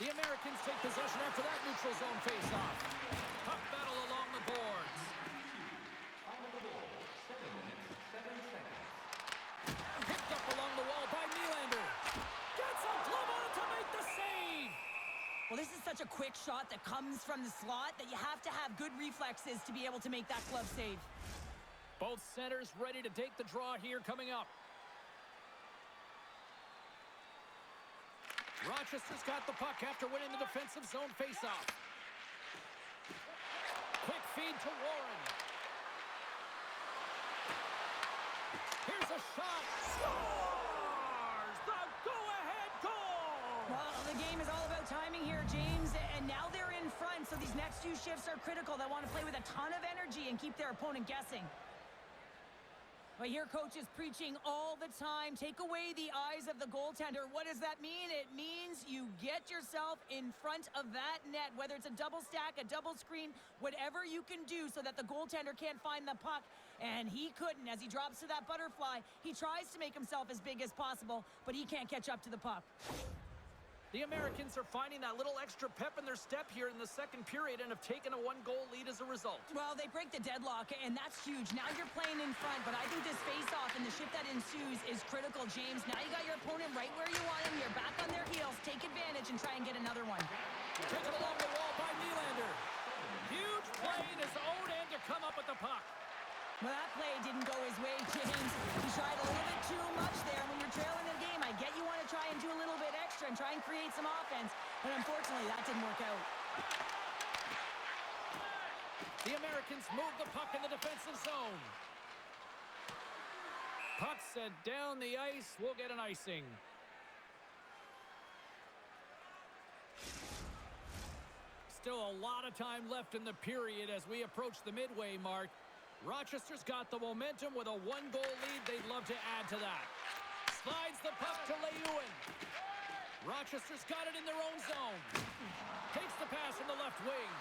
The Americans take possession after that neutral zone face-off. Puck battle along the boards. On the goal, 7 minutes, 7 seconds. Picked up along the wall by Nylander. Gets a glove on it to make the save. Well, this is such a quick shot that comes from the slot that you have to have good reflexes to be able to make that glove save. Both centers ready to take the draw here coming up. Rochester's got the puck after winning the defensive zone faceoff. Quick feed to Warren. Here's a shot. Scores! The go-ahead goal! Well, the game is all about timing here, James, and now they're in front, so these next few shifts are critical. They want to play with a ton of energy and keep their opponent guessing. But here, coach is preaching all the time. Take away the eyes of the goaltender. What does that mean? It means you get yourself in front of that net, whether it's a double stack, a double screen, whatever you can do so that the goaltender can't find the puck. And he couldn't. As he drops to that butterfly, he tries to make himself as big as possible, but he can't catch up to the puck. The Americans are finding that little extra pep in their step here in the second period and have taken a one-goal lead as a result. Well, they break the deadlock, and that's huge. Now you're playing in front, but I think this face-off and the shift that ensues is critical, James. Now you got your opponent right where you want him. You're back on their heels. Take advantage and try and get another one. Taken along the wall by Nylander. Huge play in his own end to come up with the puck. Well, that play didn't go his way, James. He tried a little bit too much there. When you're trailing the game, I get you want to try and do a little bit extra and try and create some offense, but unfortunately, that didn't work out. The Americans move the puck in the defensive zone. Puck sent down the ice. We'll get an icing. Still a lot of time left in the period as we approach the midway mark. Rochester's got the momentum with a one-goal lead. They'd love to add to that. Slides the puck to Lehuen. Rochester's got it in their own zone. Takes the pass from the left wing.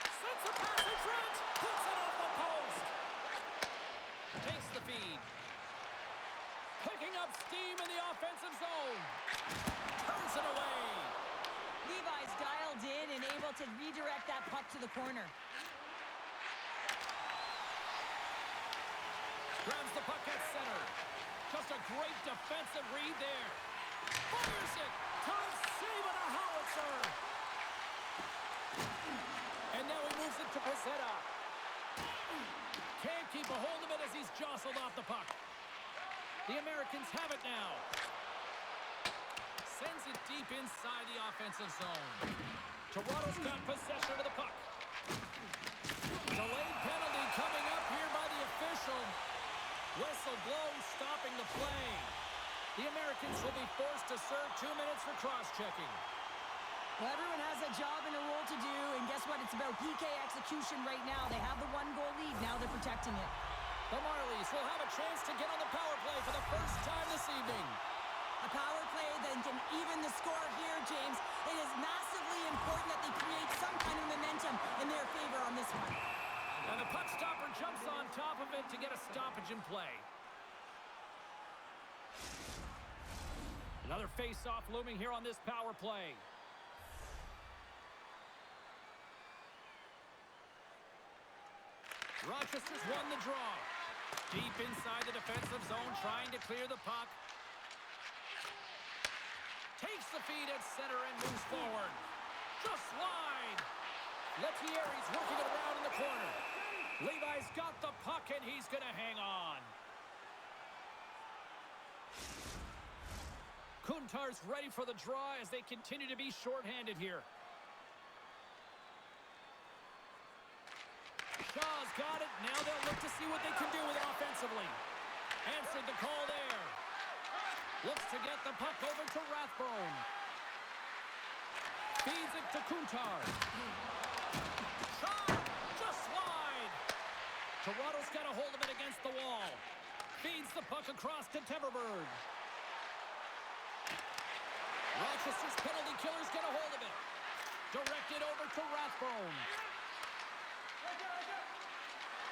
Sends the pass in front. Puts it off the post. Takes the feed. Picking up steam in the offensive zone. Turns it away. Levi's dialed in and able to redirect that puck to the corner. Grabs the puck at center. Just a great defensive read there. Fires it. Tom save on a howitzer. And now he moves it to Pizzetta. Can't keep a hold of it as he's jostled off the puck. The Americans have it now. Sends it deep inside the offensive zone. Toronto's got possession of the puck. Delayed penalty coming up here by the official. Whistle blown, stopping the play. The Americans will be forced to serve 2 minutes for cross-checking. Well, everyone has a job and a role to do, and guess what? It's about PK execution right now. They have the 1-goal lead. Now they're protecting it. The Marlies will have a chance to get on the power play for the first time this evening. A power play that can even the score here, James. It is massively important that they create some kind of momentum in their favor on this one. And the puck stopper jumps on top of it to get a stoppage in play. Another face-off looming here on this power play. Rochester's won the draw. Deep inside the defensive zone, trying to clear the puck. Takes the feed at center and moves forward. Just wide. Lettieri's working it around in the corner. Levi's got the puck, and he's going to hang on. Kuntar's ready for the draw as they continue to be shorthanded here. Shaw's got it. Now they'll look to see what they can do with it offensively. Answered the call there. Looks to get the puck over to Rathbone. Feeds it to Kuntar. Shot! Just wide. Toronto's got a hold of it against the wall. Feeds the puck across to Temmerberg. Rochester's penalty killer's got a hold of it. Directed over to Rathbone.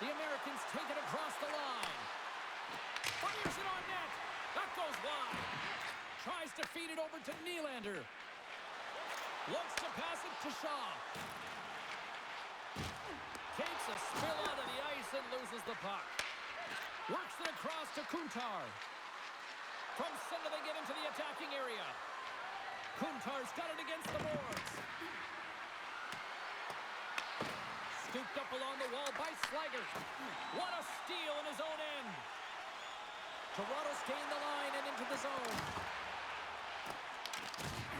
The Americans take it across the line. Fires it on net. That goes wide. Tries to feed it over to Nylander. Looks to pass it to Shaw. Takes a spill onto the ice and loses the puck. Works it across to Kuntar. From center they get into the attacking area. Kuntar's got it against the boards. Scooped up along the wall by Slaggert. What a steal in his own end. Toronto's gained the line and into the zone.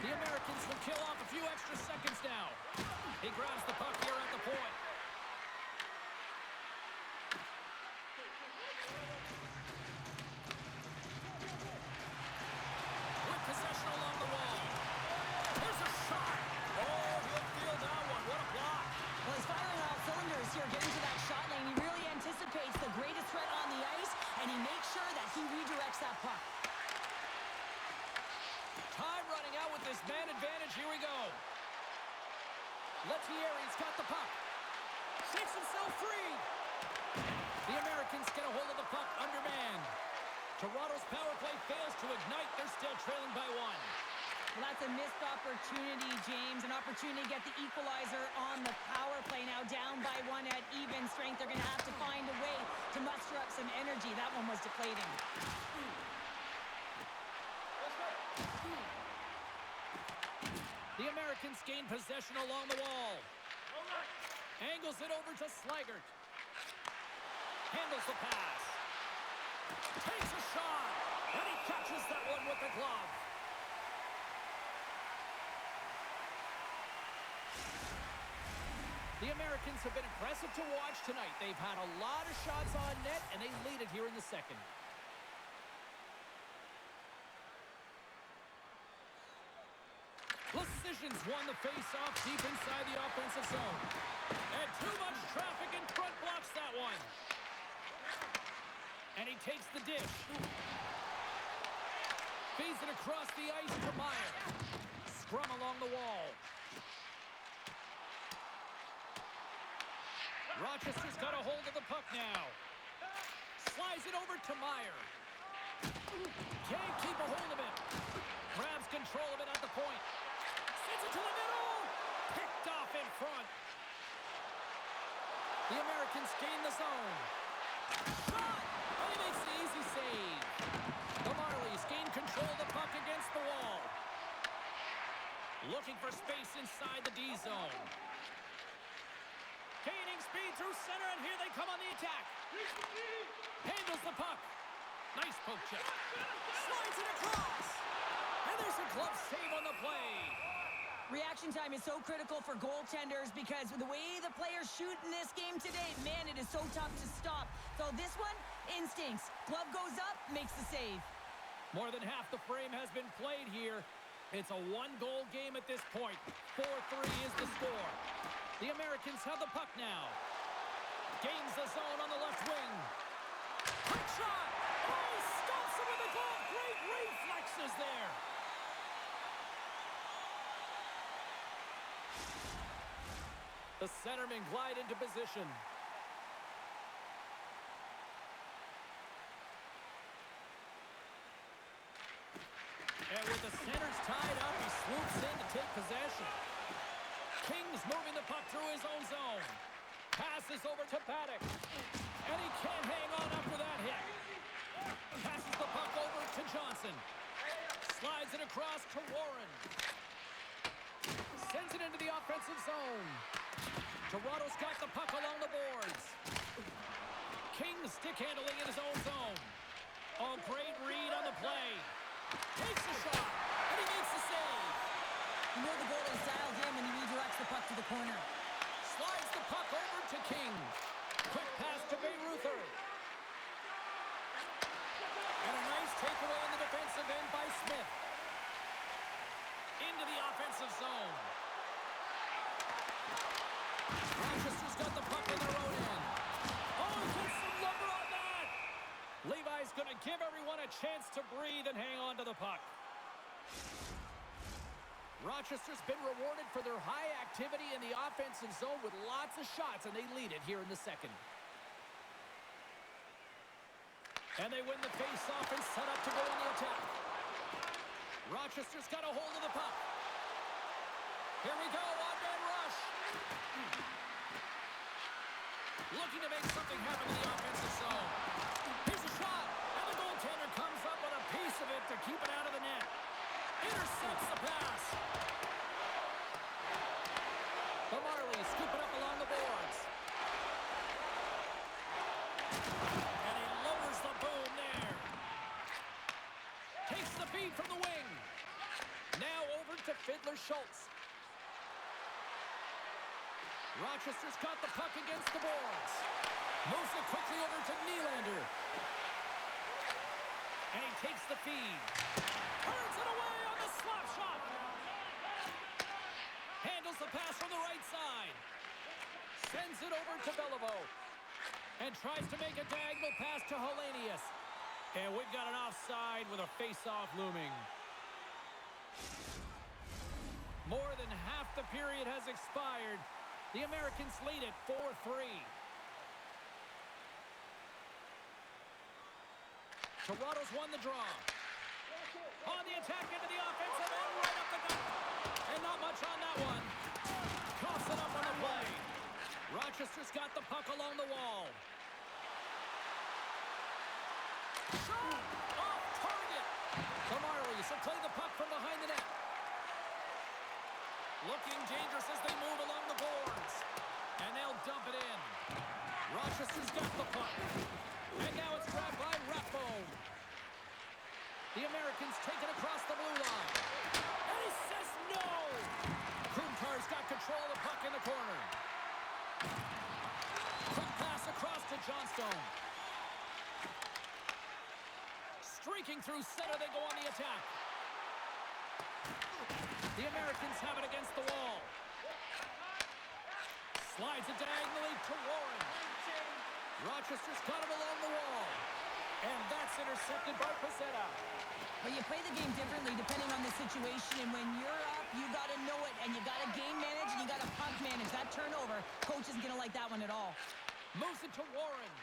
The Americans will kill off a few extra seconds now. He grabs the puck here at the point. With possession along the wall. Here's a shot. Oh, he'll feel that one. What a block. Well, he's firing all cylinders here, getting to that shot lane. He really anticipates the greatest threat on the ice, and he makes sure that he redirects that puck. Time running out with this man advantage. Here we go. Lettieri's got the puck. Shakes himself free. The Americans get a hold of the puck undermanned. Toronto's power play fails to ignite. They're still trailing by 1. Well, that's a missed opportunity, James. An opportunity to get the equalizer on the power play. Now down by 1 at even strength. They're going to have to find a way to muster up some energy. That one was deflating. The Americans gain possession along the wall. Angles it over to Slaggert. Handles the pass. Takes a shot. And he catches that one with the glove. The Americans have been impressive to watch tonight. They've had a lot of shots on net, and they lead it here in the second. Precision's won the face-off deep inside the offensive zone. And too much traffic in front blocks that one. And he takes the dish. Feeds it across the ice to Meyer. Scrum along the wall. Rochester's got a hold of the puck now. Slides it over to Meyer. Can't keep a hold of it. Grabs control of it at the point. Sends it to the middle. Picked off in front. The Americans gain the zone. Shot! And he makes the easy save. The Marlies gain control of the puck against the wall. Looking for space inside the D zone. Gaining speed through center, and here they come on the attack. Handles the puck. Nice poke check. Slides it across. And And there's a glove save on the play. Reaction time is so critical for goaltenders because the way the players shoot in this game today, man, it is so tough to stop. So this one, instincts. Glove goes up, makes the save. More than half the frame has been played here. It's a one-goal game at this point. 4-3 is the score. The Americans have the puck now. Gains the zone on the left wing. Quick shot! Oh, he stops him with the glove. Great reflexes there. The centermen glide into position. And with the centers tied up, he swoops in to take possession. King's moving the puck through his own zone. Passes over to Paddock. And he can't hang on after that hit. Passes the puck over to Johnson. Slides it across to Warren. Sends it into the offensive zone. Toronto's got the puck along the boards. King stick handling in his own zone. Oh, great read on the play. Takes the shot, and he makes the save. You know the goal is dialed in when he redirects the puck to the corner. Slides the puck over to King. Quick pass to Bayreuther. And a nice takeaway in the defensive end by Smith. Into the offensive zone. Rochester's got the puck in their own end. Oh, he gets some lumber on that. Levi's going to give everyone a chance to breathe and hang on to the puck. Rochester's been rewarded for their high activity in the offensive zone with lots of shots, and they lead it here in the second. And they win the face-off and set up to go on the attack. Rochester's got a hold of the puck. Here we go, one-man rush. Looking to make something happen in the offensive zone. Here's a shot, and the goaltender comes up with a piece of it to keep it out of the net. Intercepts the pass. The Marlies scoop it up along the boards. And he lowers the boom there. Takes the feed from the wing. Now over to Fiddler Schultz. Rochester's got the puck against the boards. Moves it quickly over to Nylander. And he takes the feed. Turns it away on the slap shot. Handles the pass from the right side. Sends it over to Beliveau. And tries to make a diagonal pass to Hellenius. And we've got an offside with a face-off looming. More than half the period has expired. The Americans lead it 4-3. Toronto's won the draw. On the attack into the offensive end, right up the gut. And not much on that one. Coughs it up on the play. Rochester's got the puck along the wall. Shot! Off target. The Marlies will play the puck from behind the net. Looking dangerous as they move along the boards. And they'll dump it in. Rochester's got the puck. And now it's grabbed by Rathbone. The Americans take it across the blue line. And he says no! Krumkar's got control of the puck in the corner. Quick pass across to Johnstone. Streaking through center, they go on the attack. The Americans have it against the wall. Slides it diagonally to Warren. Rochester's got it along the wall. And that's intercepted by Pezzetta. Well, you play the game differently depending on the situation. And when you're up, you got to know it. And you got to game manage and you got to puck manage. That turnover, coach isn't going to like that one at all. Moves it to Warren.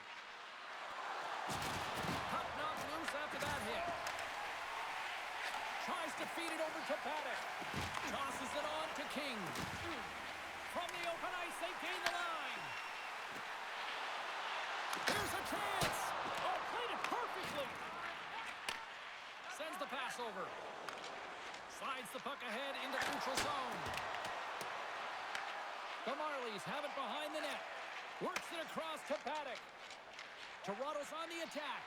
Puck knocked loose after that hit. Tries to feed it over to Paddock. Tosses it on to King. From the open ice, they gain the line. Here's a chance. Oh, played it perfectly. Sends the pass over. Slides the puck ahead into the neutral zone. The Marlies have it behind the net. Works it across to Paddock. Toronto's on the attack.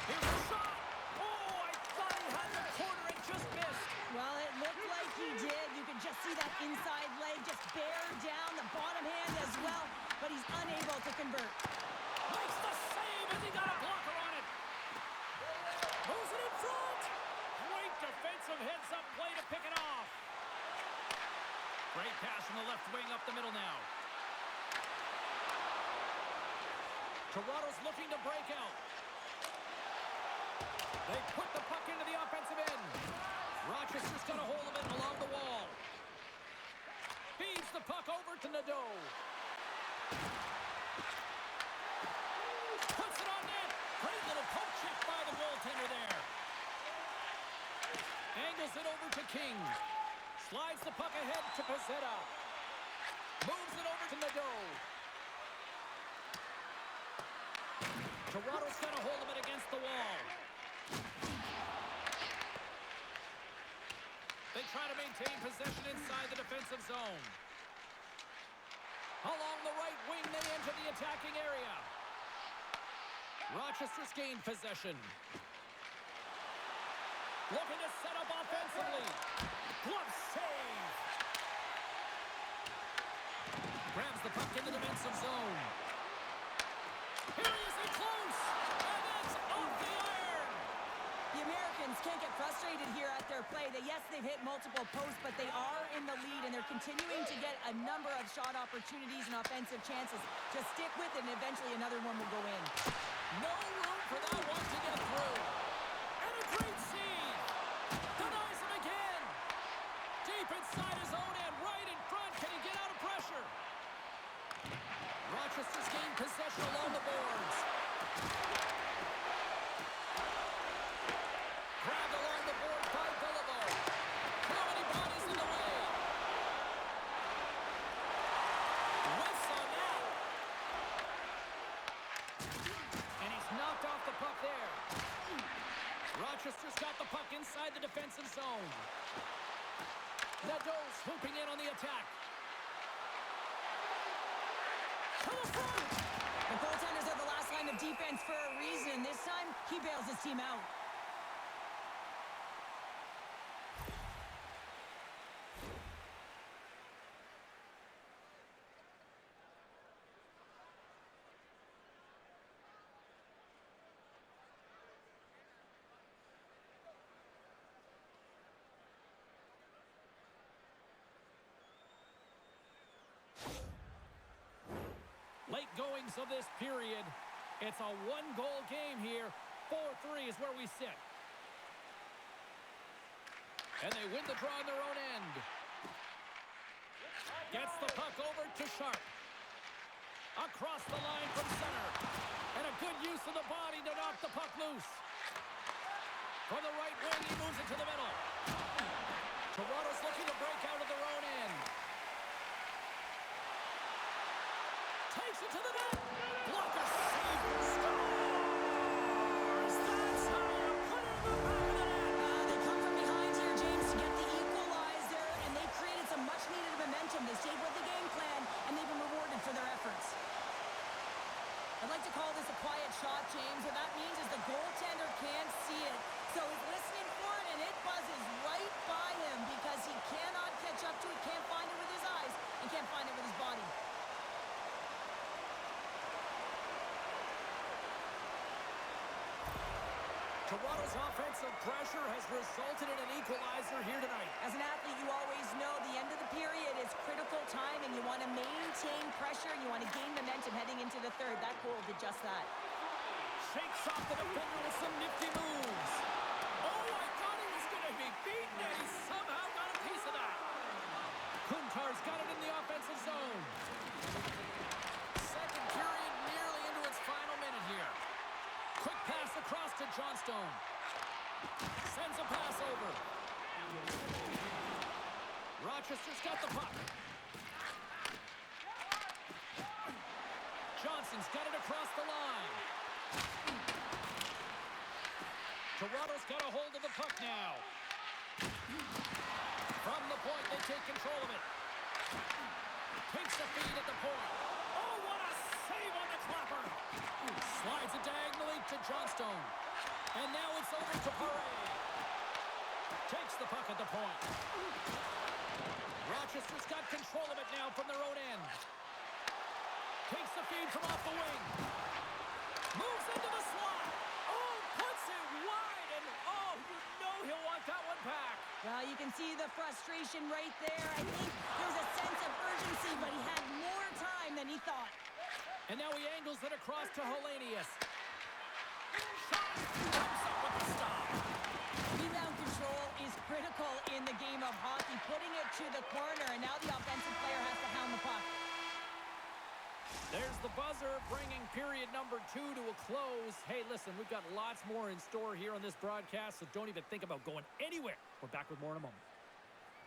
Here's a shot. Oh, I Thought he had the corner and just missed. Well, it looked like he did. You could just see that inside leg just bear down the bottom hand as well, but he's unable to convert. Makes the save as he got a blocker on it. Moves it in front. Great defensive heads-up play to pick it off. Great pass from the left wing up the middle now. Toronto's looking to break out. They put the puck into the offensive end. Rochester's got a hold of it along the wall. Feeds the puck over to Nadeau. Puts it on net. Great little poke check by the goaltender there. Angles it over to King. Slides the puck ahead to Pezzetta. Moves it over to Nadeau. Toronto's got a hold of it against the wall. They try to maintain possession inside the defensive zone. Along the right wing, they enter the attacking area. Rochester's gained possession. Looking to set up offensively. Glove save. Grabs the puck in the defensive zone. Here he is in close. And that's off the iron. The Americans can't get frustrated here at their play. Yes, they've hit multiple posts, but they are in the lead, and they're continuing to get a number of shot opportunities and offensive chances. Just stick with it, and eventually another one will go in. No room for that one to get through. And a great save. Denies him again. Deep inside his own end, right in front. Can he get out of pressure? Rochester's gained possession along the boards. Grabbed along the board by Beliveau. How many bodies in the way? Whiffs on that. And he's knocked off the puck there. Rochester's got the puck inside the defensive zone. Nadeau swooping in on the attack. To the front. The goaltenders are the last line of defense for a reason. This time, he bails his team out. Late goings of this period. It's a one-goal game here. 4-3 is where we sit. And they win the draw on their own end. Gets the puck over to Sharp. Across the line from center. And a good use of the body to knock the puck loose. From the right wing, he moves it to the middle. Toronto's looking to break out of their own end. Takes it to the net. Blocker save. Scores! That's how you put it in the back of the net. They come from behind here, James, to get the equalizer, and they created some much-needed momentum. They stayed with the game plan, and they've been rewarded for their efforts. I'd like to call this a quiet shot, James. What that means is the goaltender can't see it. So he's listening for it, and it buzzes right by him because he cannot catch up to it, can't find it with his eyes, and can't find it with his body. Toronto's offensive pressure has resulted in an equalizer here tonight. As an athlete, you always know the end of the period is critical time, and you want to maintain pressure, and you want to gain momentum heading into the third. That goal did just that. Shakes off the defender with some nifty moves. Oh, I thought he was going to be beaten, and he somehow got a piece of that. Kuntar's got it in the offensive zone. Second period nearly into its final minute here. Quick pass across to Johnstone. Sends a pass over. Rochester's got the puck. Johnson's got it across the line. Toronto's got a hold of the puck now. From the point, they take control of it. Takes the feed at the point. Oh, what a save on the clapper. Slides it diagonally to Johnstone. And now it's over to Paré. Takes the puck at the point. Rochester's got control of it now from their own end. Takes the feed from off the wing. Moves into the slot. Oh, puts it wide. And, oh, you know he'll want that one back. Well, you can see the frustration right there. I think there was a sense of urgency, but he had more time than he thought. And now he angles it across to Hellenius. Shot comes up with the stop. Rebound control is critical in the game of hockey. Putting it to the corner, and now the offensive player has to hound the puck. There's the buzzer, bringing period number 2 to a close. Hey, listen, we've got lots more in store here on this broadcast, so don't even think about going anywhere. We're back with more in a moment.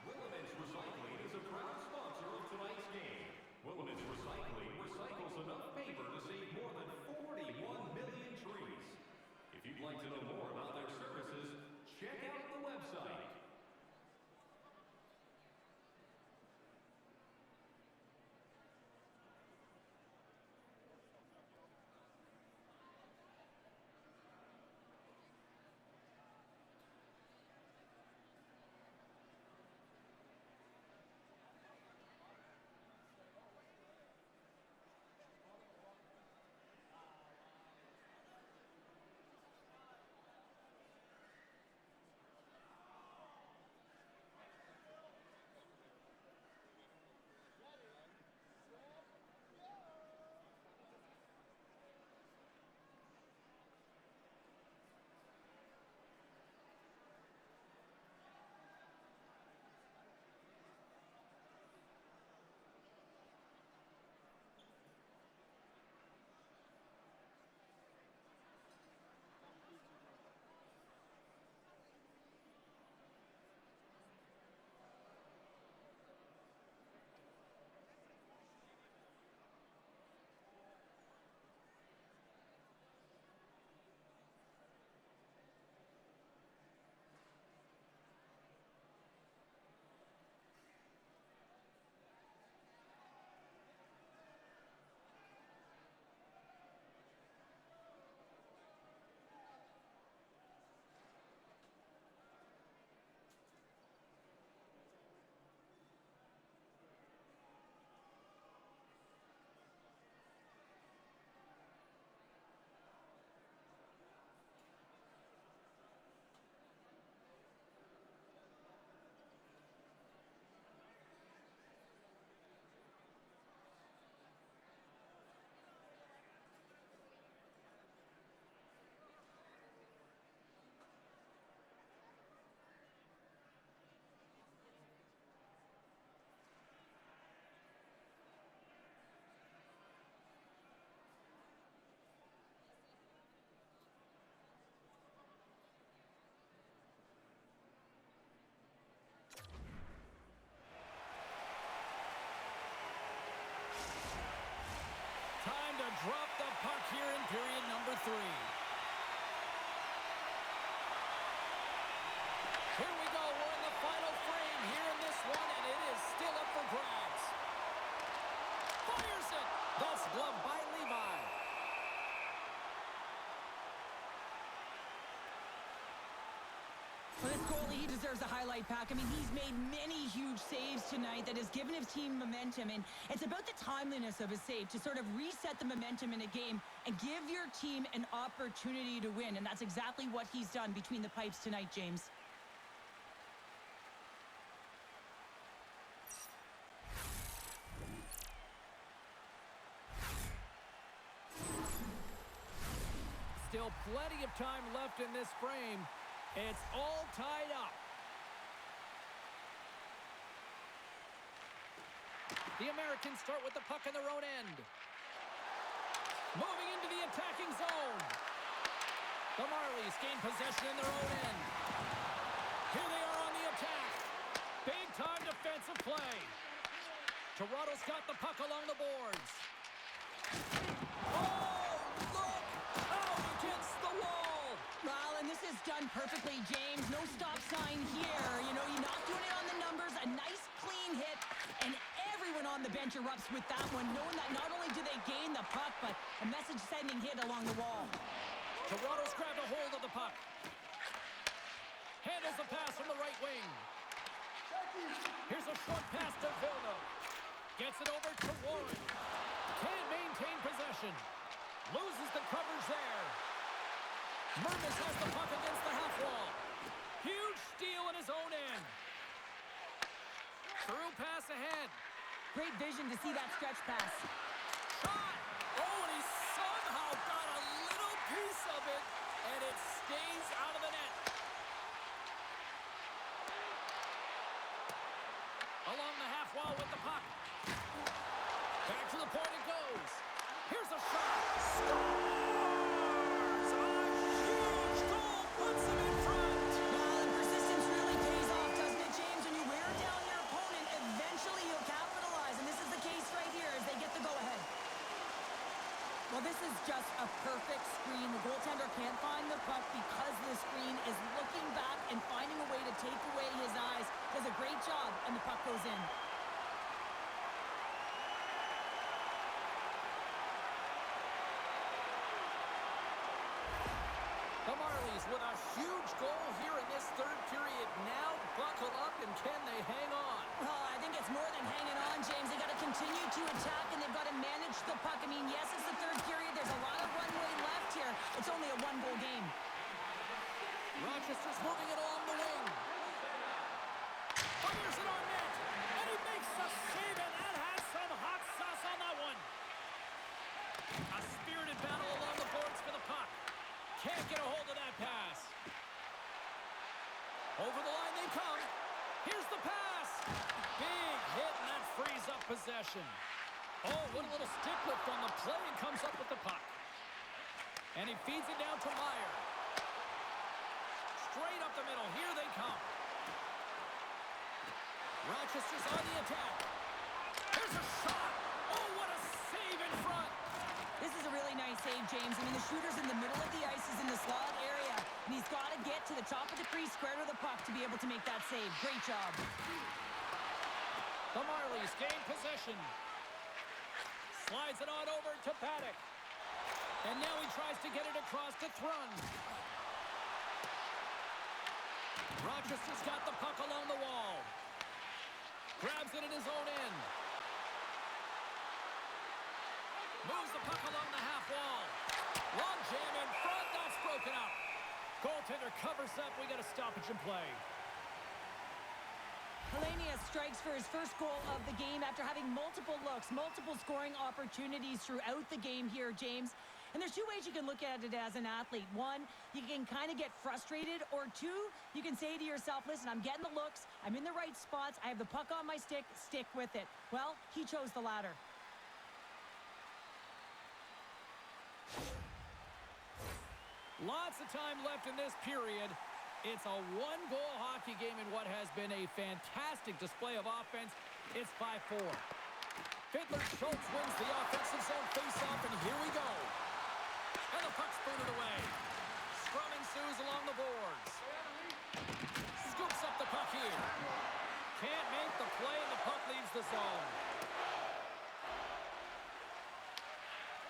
Willemins Recycling is a proud sponsor of tonight's game. Willemins Recycling recycles enough paper to save more than 41 million trees. If you'd like to know more about their services, check out the website. Drop the puck here in period number 3. Here we go. We're in the final frame here in this one, and it is still up for grabs. Fires it. That's gloved by Levi. Well, this goalie, he deserves a highlight pack. I mean, he's made many huge saves tonight that has given his team momentum, and it's about the timeliness of his save to sort of reset the momentum in a game and give your team an opportunity to win, and that's exactly what he's done between the pipes tonight, James. Still plenty of time left in this frame. It's all tied up. The Americans start with the puck in their own end. Moving into the attacking zone. The Marlies gain possession in their own end. Here they are on the attack. Big-time defensive play. Toronto's got the puck along the boards. Oh, look! Out against the wall! Well, and this is done perfectly, James. No stop sign here. You know, you're not doing it on the numbers. A nice, clean hit, and everyone on the bench erupts with that one, knowing that not only do they gain the puck, but a message-sending hit along the wall. Toronto's grabbed a hold of the puck. Handles the pass from the right wing. Here's a short pass to Vilna. Gets it over to Warren. Can't maintain possession. Loses the coverage there. Mermis has the puck against the half wall. Huge steal in his own end. Through pass ahead. Great vision to see that stretch pass. Shot! Oh, and he somehow got a little piece of it, and it stays out of the net. Along the half wall with the puck. Back to the point it goes. Here's a shot. Scores! A huge goal puts him in front. Well, and persistence really pays off, doesn't it, James? When you wear down your opponent, eventually you'll capitalize. And this is the case right here as they get the go-ahead. Well, this is just a perfect screen. The goaltender can't find the puck because the screen is looking back and finding a way to take away his eyes. Does a great job, and the puck goes in. The Marlies with a huge goal here in this third period. Now buckle up, and can they hang on? Well, I think it's more than hanging on, James. They got to continue to attack, and they've got to manage the puck. I mean, yes, it's the third period. There's a lot of runway left here. It's only a one-goal game. Rochester's moving it along the wing. Fires it on net, and he makes the save, and that has some hot sauce on that one. A spirited battle along the boards for the puck. Can't get a hold of that pass. Over the line they come. Here's the pass. Big hit, and that frees up possession. Oh, what a little stick lift on the play, and comes up with the puck. And he feeds it down to Meyer. Straight up the middle. Here they come. Rochester's on the attack. Here's a shot. Oh, what a save in front. This is a really nice save, James. I mean, the shooter's in the middle of the ice. He's in the slot area, and he's got to get to the top of the crease, square to the puck, to be able to make that save. Great job. The Marlies gain possession. Slides it on over to Paddock. And now he tries to get it across to Thrun. Rochester's got the puck along the wall. Grabs it in his own end. Moves the puck along the half wall. Long jam in front. That's broken up. Goaltender covers up. We got a stoppage in play. Helenius strikes for his first goal of the game after having multiple looks, multiple scoring opportunities throughout the game here, James. And there's two ways you can look at it as an athlete. One, you can kind of get frustrated, or two, you can say to yourself, listen, I'm getting the looks, I'm in the right spots, I have the puck on my stick with it. Well, he chose the latter. Lots of time left in this period. It's a one-goal hockey game in what has been a fantastic display of offense. It's 5-4. Fiddler Schultz wins the offensive zone face-off, and here we go. And the puck's booted away. Scrum ensues along the boards. Scoops up the puck here. Can't make the play, and the puck leaves the zone.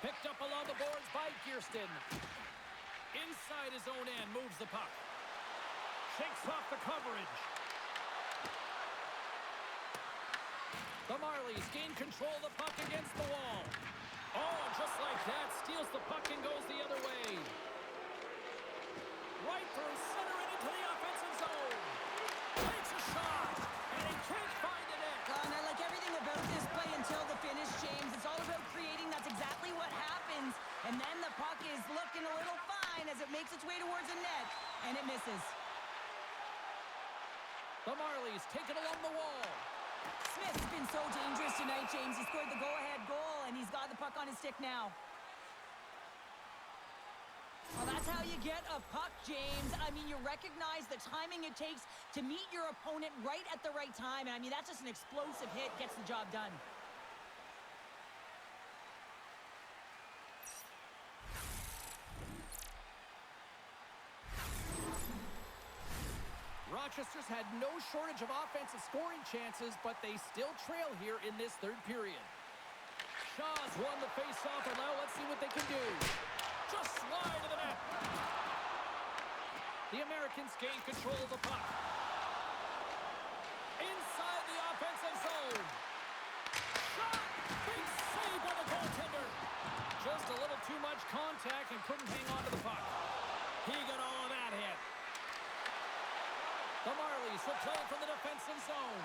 Picked up along the boards by Gearston. Inside his own end, moves the puck. Shakes off the coverage. The Marlies gain control of the puck against the wall. Oh, just like that, steals the puck and goes the other way. Right through center and into the offensive zone. Takes a shot, and he can't find the net. And I like everything about this play until the finish, James. It's all about creating. That's exactly what happens. And then the puck is looking a little fine as it makes its way towards the net, and it misses. The Marlies take it along the wall. Smith's been so dangerous tonight, James. He scored the go-ahead goal, and he's got the puck on his stick now. Well, that's how you get a puck, James. I mean, you recognize the timing it takes to meet your opponent right at the right time. And I mean, that's just an explosive hit, gets the job done. Rochester's had no shortage of offensive scoring chances, but they still trail here in this third period. Shaw's won the face-off, and now let's see what they can do. Just slide to the net. The Americans gain control of the puck. Inside the offensive zone. Shot! Big save by the goaltender. Just a little too much contact and couldn't hang on to the puck. He got all of that hit. The Marlies will play from the defensive zone.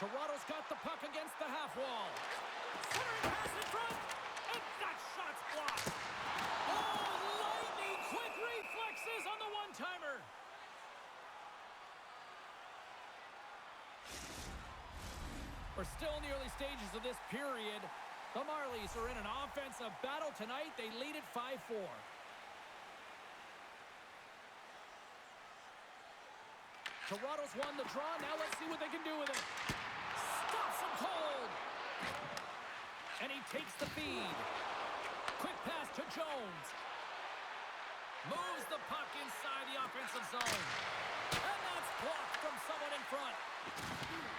Toronto's got the puck against the half wall. Centering pass in front. And that shot's blocked. Oh, lightning quick reflexes on the one-timer. We're still in the early stages of this period. The Marlies are in an offensive battle tonight. They lead it 5-4. Toronto's won the draw. Now let's see what they can do with it. Stops him cold. And he takes the feed. Quick pass to Jones. Moves the puck inside the offensive zone. And that's blocked from someone in front.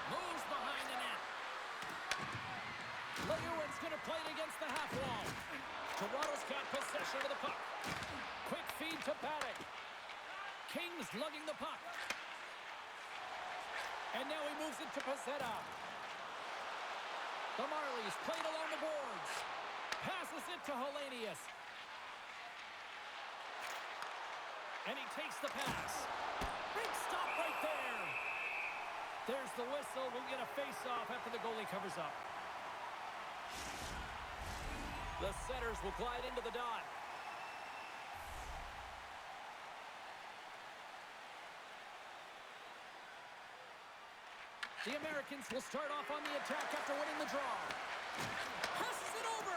Moves behind the net. Lewin's going to play it against the half wall. Toronto's got possession of the puck. Quick feed to Paddock. King's lugging the puck. And now he moves it to Pezzetta. The Marlies played along the boards. Passes it to Hellenius. And he takes the pass. Big stop right there. There's the whistle. We'll get a face-off after the goalie covers up. The setters will glide into the dot. The Americans will start off on the attack after winning the draw. Passes it over.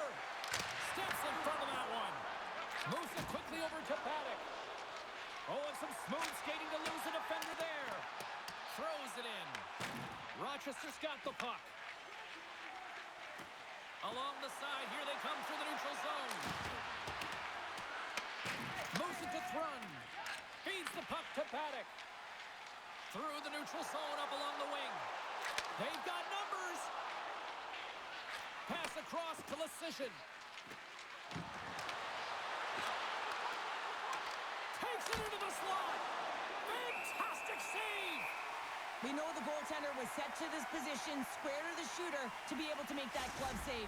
Steps in front of that one. Moves it quickly over to Paddock. Oh, and some smooth skating to lose a defender there. Throws it in. Rochester's got the puck. Along the side, here they come through the neutral zone. Moves it to Thrun. Feeds the puck to Paddock. Through the neutral zone, up along the wing. They've got numbers. Pass across to Lecision. Takes it into the slot. Fantastic save. We know the goaltender was set to this position, square to the shooter, to be able to make that glove save.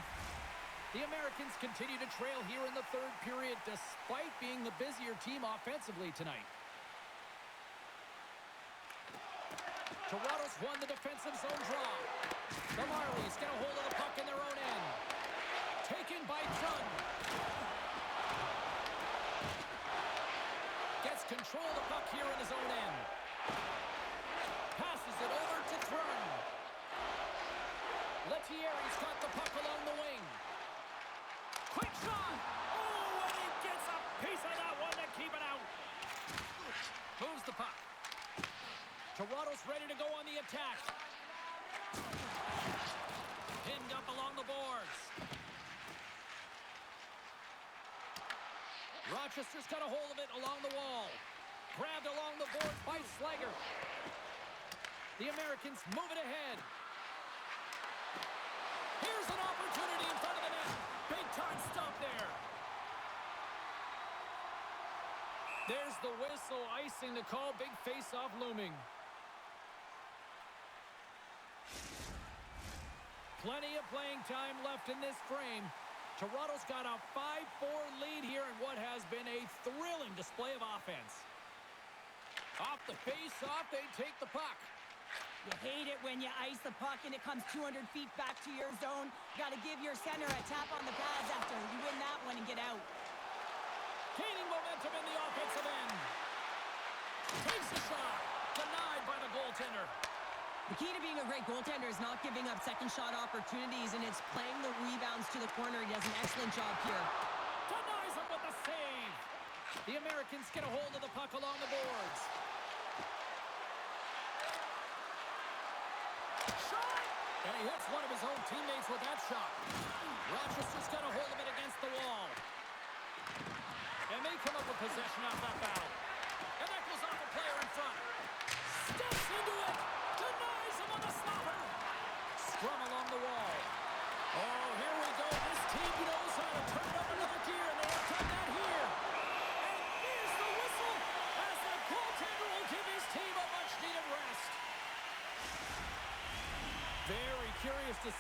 The Americans continue to trail here in the third period, despite being the busier team offensively tonight. Toronto's won the defensive zone draw. The Marlies get a hold of the puck in their own end. Taken by Trun. Gets control of the puck here in his own end. Passes it over to Thrun. Lettieri's got the puck along the wing. Quick shot! Oh, and he gets a piece of that one to keep it out. Moves the puck. Toronto's ready to go on the attack. Pinned up along the boards. Rochester's got a hold of it along the wall. Grabbed along the boards by Slager. The Americans move it ahead. Here's an opportunity in front of the net. Big time stop there. There's the whistle, icing the call. Big face-off looming. Plenty of playing time left in this frame. Toronto's got a 5-4 lead here in what has been a thrilling display of offense. Off the face-off, they take the puck. You hate it when you ice the puck and it comes 200 feet back to your zone. Got to give your center a tap on the pads after you win that one and get out. Gaining momentum in the offensive end. Takes the shot. Denied by the goaltender. The key to being a great goaltender is not giving up second shot opportunities, and it's playing the rebounds to the corner. He does an excellent job here. Denies him with the save. The Americans get a hold of the puck along the boards. Shot! And he hits one of his own teammates with that shot. Rochester's got a hold of it against the wall. And they come up with possession off that foul. And that goes off a player in front. Steps into it. Denies him on the stopper. Scrum along the wall. Oh, here we go. This team knows how to turn up another gear, and they have done that here. And here's the whistle.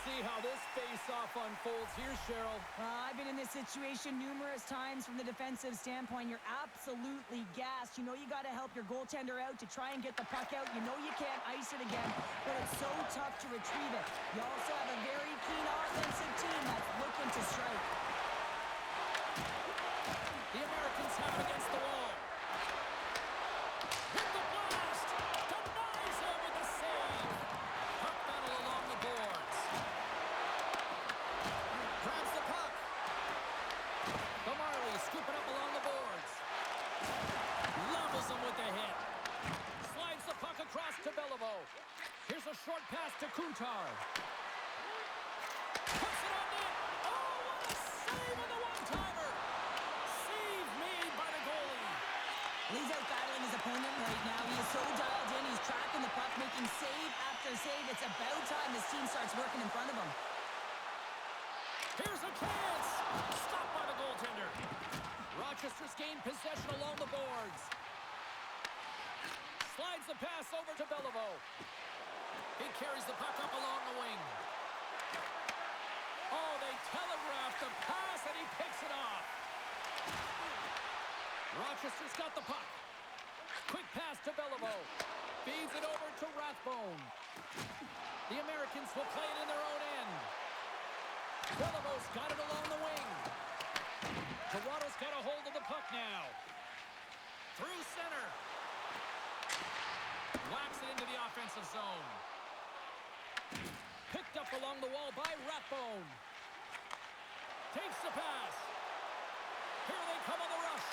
see how this face-off unfolds here, Cheryl. I've been in this situation numerous times from the defensive standpoint. You're absolutely gassed. You know you got to help your goaltender out to try and get the puck out. You know you can't ice it again, but it's so tough to retrieve it. You also have a very keen offensive team that's looking to strike. The Americans have it against the wall. With the blast! Denies him with the save! Puck battle along the boards. Grabs the puck. The Marlies scoop it up along the boards. Levels him with the hit. Slides the puck across to Beliveau. Here's a short pass to Kuntar. Puts it on net. Oh, what a save on the one-timer! Save made by the goalie. He's out battling his opponent right now. He is so dialed in. He's tracking the puck, making save after save. It's about time this team starts working in front of him. Here's a chance. Stopped by the goaltender. Rochester's gained possession along the boards. Slides the pass over to Beliveau. He carries the puck up along the wing. Oh, they telegraphed the pass, and he picks it off. Rochester's got the puck. Quick pass to Beliveau. Feeds it over to Rathbone. The Americans will play it in their own end. Beliveu's got it along the wing. Toronto's got a hold of the puck now. Through center. Whacks it into the offensive zone. Picked up along the wall by Rathbone. Takes the pass. Here they come on the rush.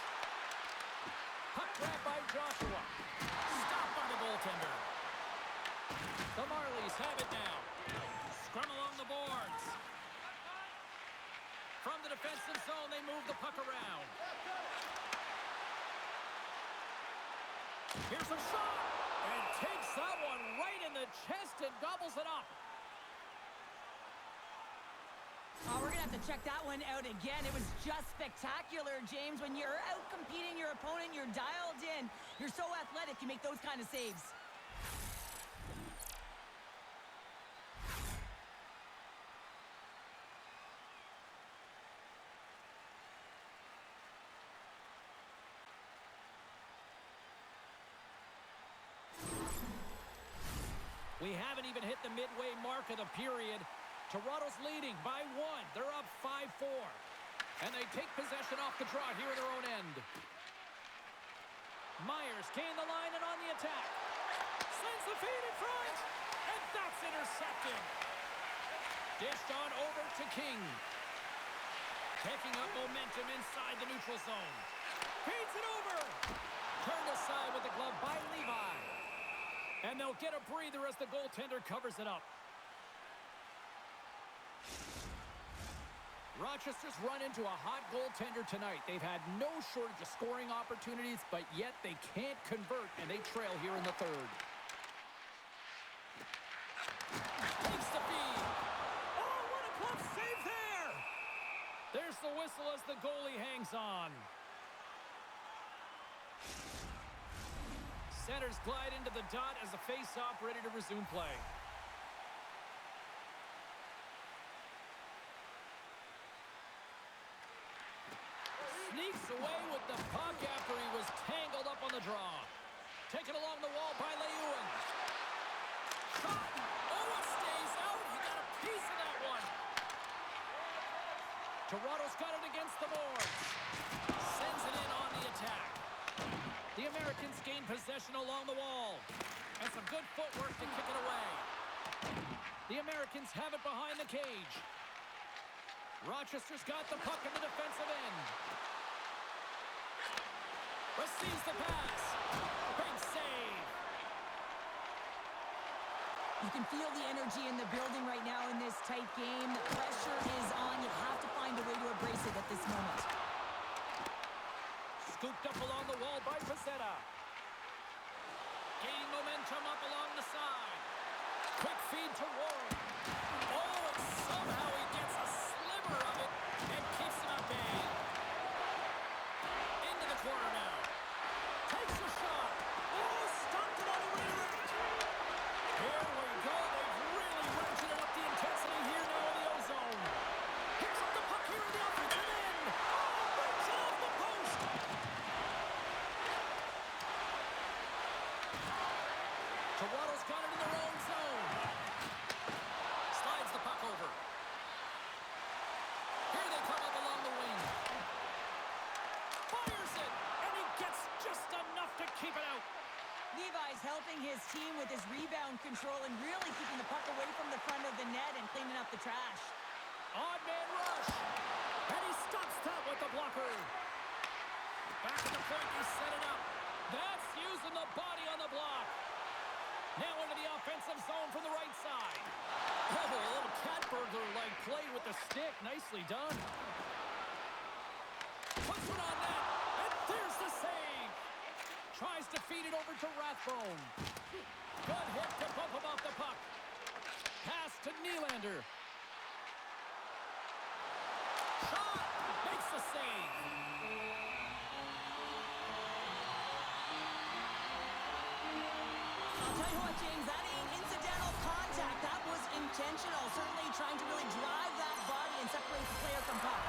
Puck grabbed by Joshua. Stopped by the goaltender. The Marlies have it now. Scrum along the boards. From the defensive zone, they move the puck around. Here's a shot. And takes that one right in the chest and gobbles it up. Oh, we're going to have to check that one out again. It was just spectacular, James. When you're out competing your opponent, you're dialed in. You're so athletic, you make those kind of saves. We haven't even hit the midway mark of the period. Toronto's leading by 1. They're up 5-4. And they take possession off the draw here at their own end. Myers gained the line and on the attack. Sends the feed in front. And that's intercepted. Dished on over to King. Taking up momentum inside the neutral zone. Feeds it over. Turned aside with the glove by Levi. And they'll get a breather as the goaltender covers it up. Rochester's run into a hot goaltender tonight. They've had no shortage of scoring opportunities, but yet they can't convert, and they trail here in the third. Takes the feed. Oh, what a glove save there! There's the whistle as the goalie hangs on. Centers glide into the dot as the face-off ready to resume play. Sneaks away with the puck after he was tangled up on the draw. Taken along the wall by Leeuwen. Shot. Oh, it stays out. He got a piece of that one. Toronto's got it against the boards. Sends it in on the attack. The Americans gain possession along the wall. And some good footwork to kick it away. The Americans have it behind the cage. Rochester's got the puck in the defensive end. Receives the pass. Big save. You can feel the energy in the building right now in this tight game. The pressure is on. You have to find a way to embrace it at this moment. Scooped up along the wall by Pacetta. Gaining momentum up along the side. Quick feed to Warren. Oh, and somehow he gets a sliver of it and keeps him at bay. Into the corner now. Takes a shot. Oh, stopped it on the way to it. Here we go. They've really ratcheted up the intensity here killing his team with his rebound control and really keeping the puck away from the front of the net and cleaning up the trash. Odd man rush. And he stops that with the blocker. Back to the point, he set it up. That's using the body on the block. Now into the offensive zone from the right side. Oh, a little cat burglar-like play with the stick. Nicely done. Puts it on net. And there's the save. Tries to feed it over to Rathbone. Good hit to bump him off the puck. Pass to Nylander. Shot. Makes the save. I'll tell you what, James, that ain't incidental contact. That was intentional. Certainly trying to really drive that body and separate the player from puck.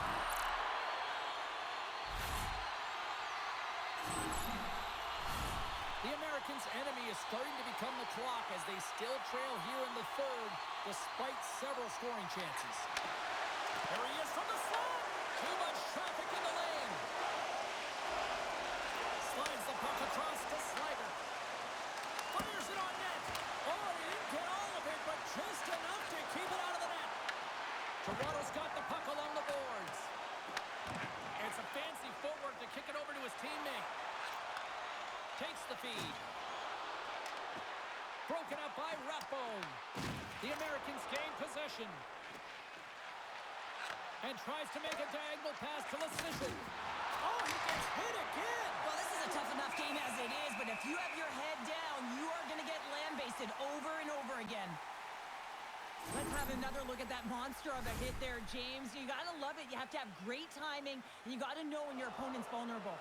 The Americans' enemy is starting to become the clock as they still trail here in the third, despite several scoring chances. There he is from the slot. Too much traffic in the lane. Slides the puck across to Slider. Fires it on net. Oh, he didn't get all of it, but just enough to keep it out of the net. Toronto's got the puck along the boards. It's a fancy footwork to kick it over to his teammate. Takes the feed. Broken up by Rathbone. The Americans gain possession. And tries to make a diagonal pass to Lecision. Oh, he gets hit again. Well, this is a tough enough game as it is, but if you have your head down, you are going to get land-basted over and over again. Let's have another look at that monster of a hit there, James. You got to love it. You have to have great timing, and you got to know when your opponent's vulnerable.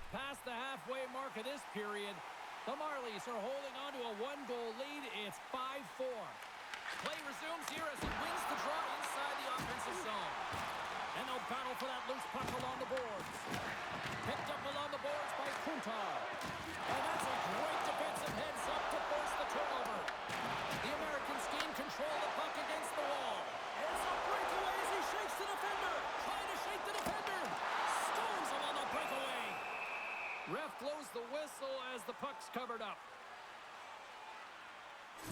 Past the halfway mark of this period, the Marlies are holding on to a one-goal lead. It's 5-4. Play resumes here as he wins the draw inside the offensive zone. And they'll battle for that loose puck along the boards. Picked up along the boards by Kuntar. And that's a great defensive heads-up to force the turnover. The Americans gain control of the puck against the wall. It's a breakaway as he shakes the defender. Trying to shake the defender. Stones him on the breakaway. Ref blows the whistle as the puck's covered up.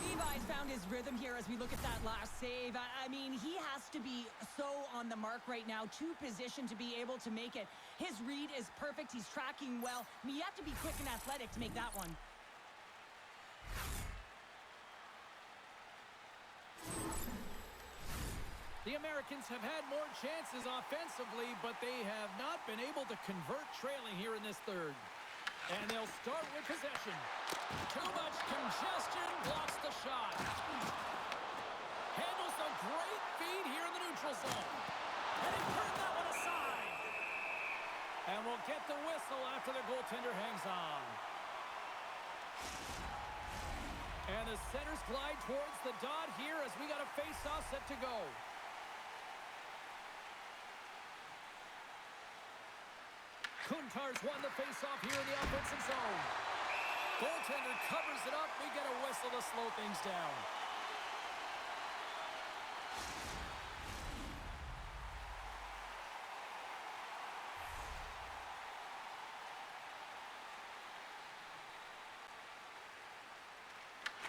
Levi's found his rhythm here as we look at that last save. I mean, he has to be so on the mark right now, to position to be able to make it. His read is perfect. He's tracking well. I mean, you have to be quick and athletic to make that one. The Americans have had more chances offensively, but they have not been able to convert trailing here in this third. And they'll start with possession. Too much congestion, blocks the shot. Handles a great feed here in the neutral zone. And he turned that one aside. And we'll get the whistle after the goaltender hangs on. And the centers glide towards the dot here as we got a face-off set to go. Kuntar's won the face-off here in the offensive zone. Goaltender covers it up. We get a whistle to slow things down.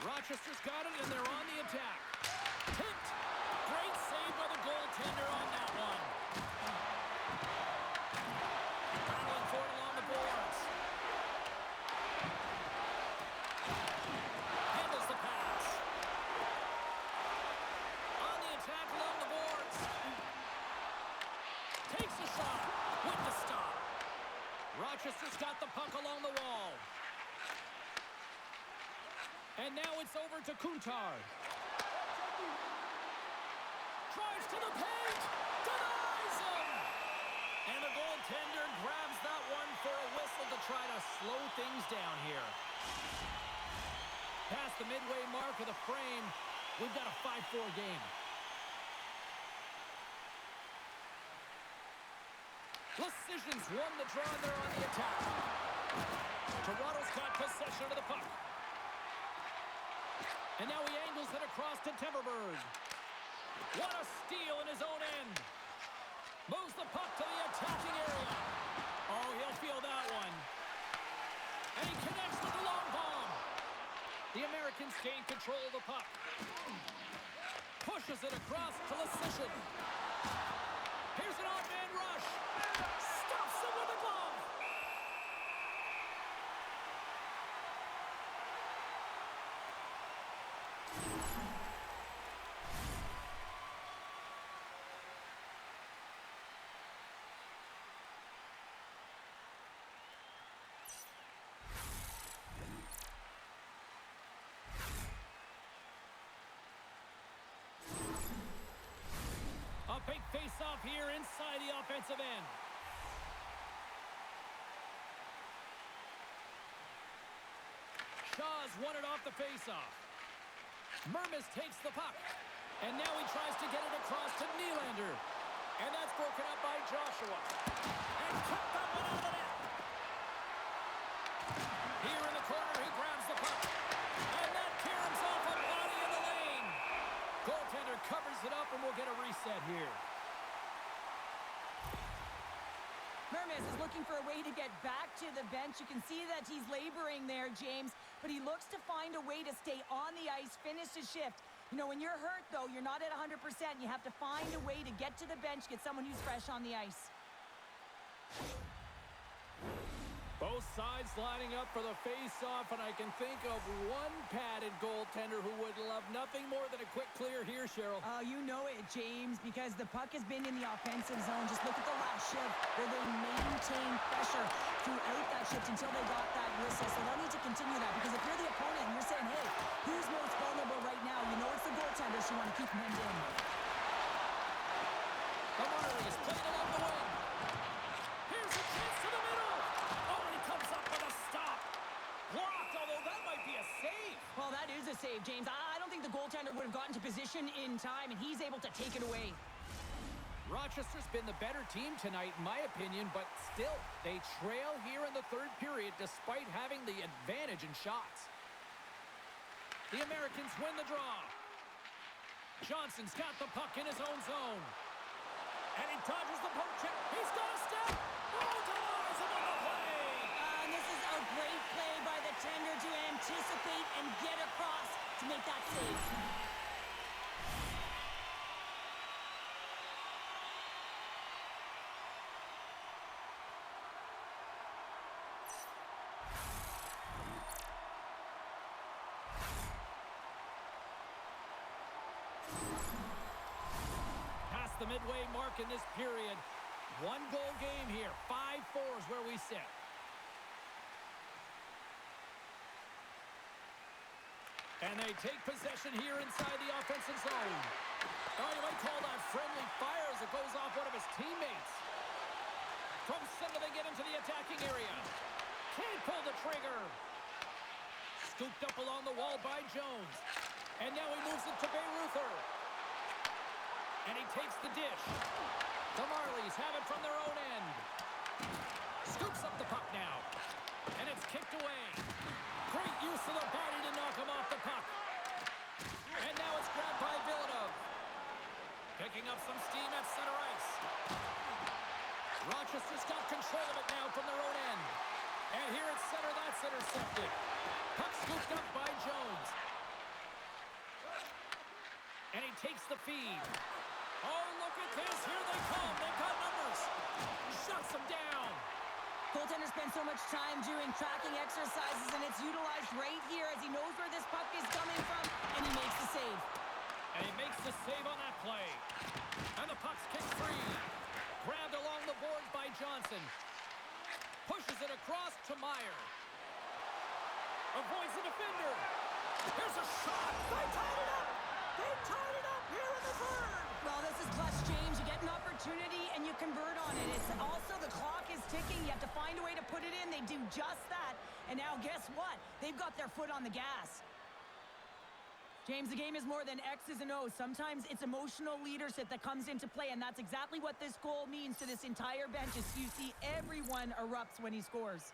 Rochester's got it, and they're on the attack. Tipped. Great save by the goaltender on that one. Battling for it along the boards. Handles the pass. On the attack along the boards. Takes a shot. With the stop. Rochester's got the puck along the wall. And now it's over to Kuntar. Drives to the paint. Denies him. And the goaltender grabs that one for a whistle to try to slow things down here. Past the midway mark of the frame, we've got a 5-4 game. Lecision's won the draw, and they're on the attack. Toronto's got possession of the puck. And now he angles it across to Timberberg. What a steal in his own end. Moves the puck to the attacking area. Oh, he'll feel that one. And he connects with the long bomb. The Americans gain control of the puck. Pushes it across to Lecition. Here's an odd-man rush. Stops him with a glove. A big face-off here inside the offensive end. Shaw's won it off the face-off. Mermis takes the puck. And now he tries to get it across to Nylander. And that's broken up by Joshua. And kept that one out of the net. Here in the corner, he grabs the puck. And that caroms off a body in the lane. Goaltender covers it up, and we'll get a reset here. Mermis is looking for a way to get back to the bench. You can see that he's laboring there, James, but he looks to find a way to stay on the ice, finish his shift. You know, when you're hurt, though, you're not at 100%. You have to find a way to get to the bench, get someone who's fresh on the ice. Both sides lining up for the face-off, and I can think of one padded goaltender who would love nothing more than a quick clear here, Cheryl. Oh, you know it, James, because the puck has been in the offensive zone. Just look at the last shift where they maintained pressure throughout that shift until they got that whistle. So they'll need to continue that, because if you're the opponent and you're saying, hey, who's most vulnerable right now? You know it's the goaltender, so you want to keep him in. The Marlies played along the wing. Here's a chance to the middle. Oh, and he comes up with a stop. Blocked, although that might be a save. Well, that is a save, James. I don't think the goaltender would have gotten to position in time, and he's able to take it away. Rochester's been the better team tonight, in my opinion, but still, they trail here in the third period despite having the advantage in shots. The Americans win the draw. Johnson's got the puck in his own zone. And he dodges the poke check. He's got a step. Oh, denies him on the play. And this is a great play by the tender to anticipate and get across to make that save. The midway mark in this period. One goal game here. 5-4 is where we sit. And they take possession here inside the offensive zone. Oh, you might call that friendly fire as it goes off one of his teammates. From center they get into the attacking area. Can't pull the trigger. Scooped up along the wall by Jones. And now he moves it to Bayreuther. And he takes the dish. The Marlies have it from their own end. Scoops up the puck now. And it's kicked away. Great use of the body to knock him off the puck. And now it's grabbed by Villeneuve. Picking up some steam at center ice. Rochester's got control of it now from their own end. And here at center, that's intercepted. Puck scooped up by Jones. And he takes the feed. Oh, look at this. Here they come. They've got numbers. Shuts them down. Goaltender spends so much time doing tracking exercises, and it's utilized right here as he knows where this puck is coming from, and he makes the save. And he makes the save on that play. And the puck's kicked free. Grabbed along the boards by Johnson. Pushes it across to Meyer. Avoids the defender. Here's a shot. They tied it up. They tied it up here in the third. Well, this is clutch, James. You get an opportunity and you convert on it. It's also the clock is ticking. You have to find a way to put it in. They do just that. And now guess what? They've got their foot on the gas. James, the game is more than X's and O's. Sometimes it's emotional leadership that comes into play, and that's exactly what this goal means to this entire bench. As you see, everyone erupts when he scores.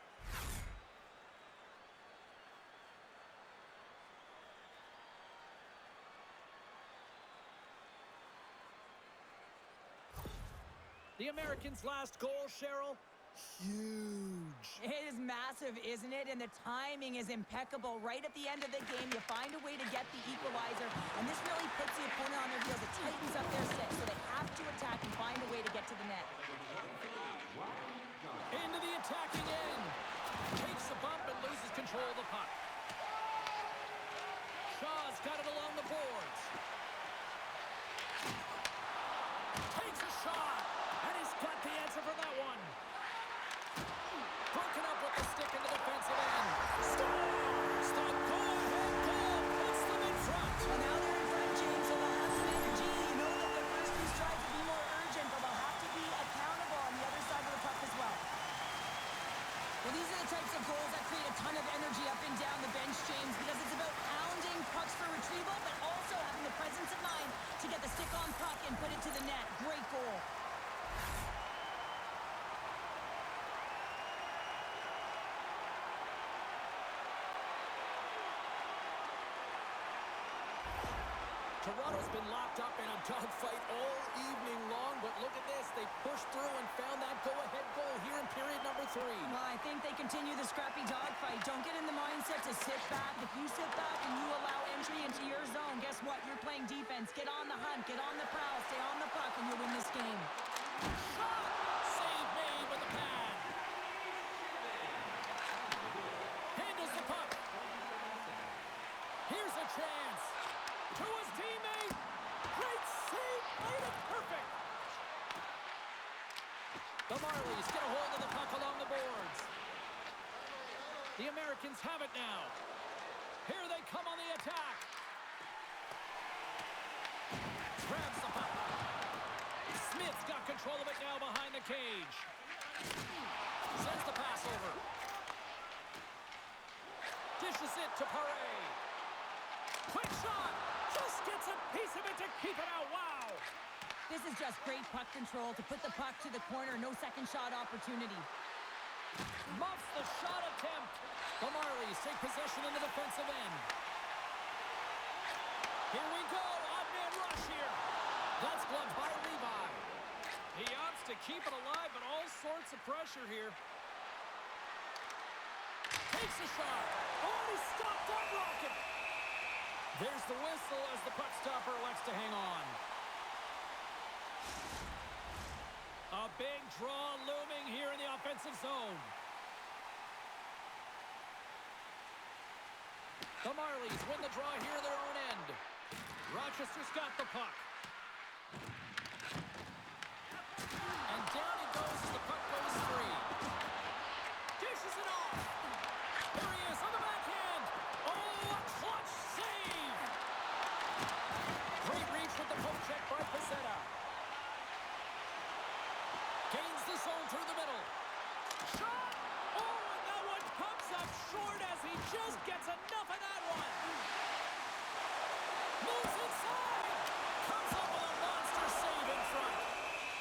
The Americans' last goal, Cheryl, huge. It is massive, isn't it? And the timing is impeccable. Right at the end of the game, you find a way to get the equalizer, and this really puts the opponent on their heels. It tightens up their six, so they have to attack and find a way to get to the net. Into the attacking end. Takes a bump and loses control of the puck. Shaw's got it along the boards. Takes a shot, and he's got the answer for that one. Broken up with the stick in the defensive end. Scores! The go-ahead goal puts them in front. Well, now they're in front, James, so they'll have some energy. You know that their first two strides will be more urgent, but they'll have to be accountable on the other side of the puck as well. Well, these are the types of goals that create a ton of energy up and down the bench, James, because it's about pounding pucks for retrieval, but also having the presence of mind to get the stick on puck and put it to the net. Great goal. Toronto's been locked up in a dogfight all evening long, but look at this. They pushed through and found that go-ahead goal here in period number 3. Well, I think they continue the scrappy dogfight. Don't get in the mindset to sit back. If you sit back and you allow entry into your zone, guess what? You're playing defense. Get on the hunt. Get on the prowl. Stay on the puck, and you'll win this game. Shot! Save made with the pad. Handles the puck. Here's a chance. To his teammate. Great save. Made it perfect. The Marlies get a hold of the puck along the boards. The Americans have it now. Here they come on the attack. Grabs the puck. Smith's got control of it now behind the cage. Sends the pass over. Dishes it to Paré. Quick shot. Just gets a piece of it to keep it out. Wow. This is just great puck control to put the puck to the corner. No second shot opportunity. Muffs the shot attempt. The Marlies take possession in the defensive end. Here we go. Odd-man rush here. That's gloved by Levi. He opts to keep it alive, but all sorts of pressure here. Takes a shot. Oh, he stopped that rocket. There's the whistle as the puck stopper elects to hang on. A big draw looming here in the offensive zone. The Marlies win the draw here in their own end. Rochester's got the puck. And down he goes as the puck goes free. Dishes it off. Here he is on the backhand. Oh, a clutch save. Great reach with the poke check by Pacetta. Gains the zone through the middle. Shot! Oh, and that one comes up short as he just gets enough of that one. Moves inside. Comes up with a monster save in front.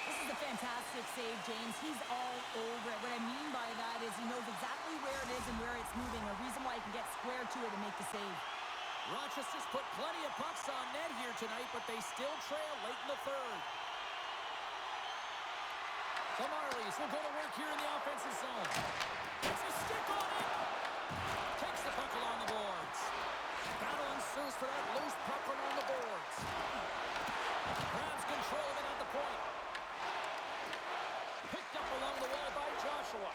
This is a fantastic save, James. He's all over it. What I mean by that is he knows exactly where it is and where it's moving. A reason why he can get square to it and make the save. Rochester's put plenty of pucks on net here tonight, but they still trail late in the third. The Marlies will go to work here in the offensive zone. Gets a stick on it. Takes the puck along the boards. Battle ensues for that loose puck along the boards. Grabs control of it at the point. Picked up along the wall by Joshua.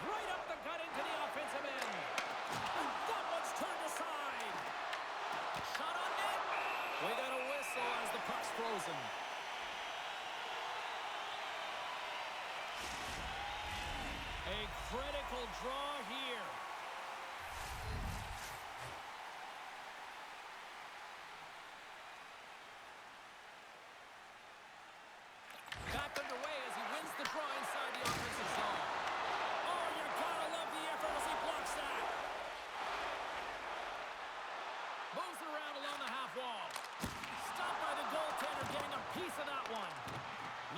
Right up the gut into the offensive end. And that one's turned aside. Shot on net. We got a whistle as the puck's frozen. A critical draw here. Back underway as he wins the draw inside the offensive zone. Oh, you gotta love the effort as he blocks that. Moves it around along the half wall. Stopped by the goaltender, getting a piece of that one.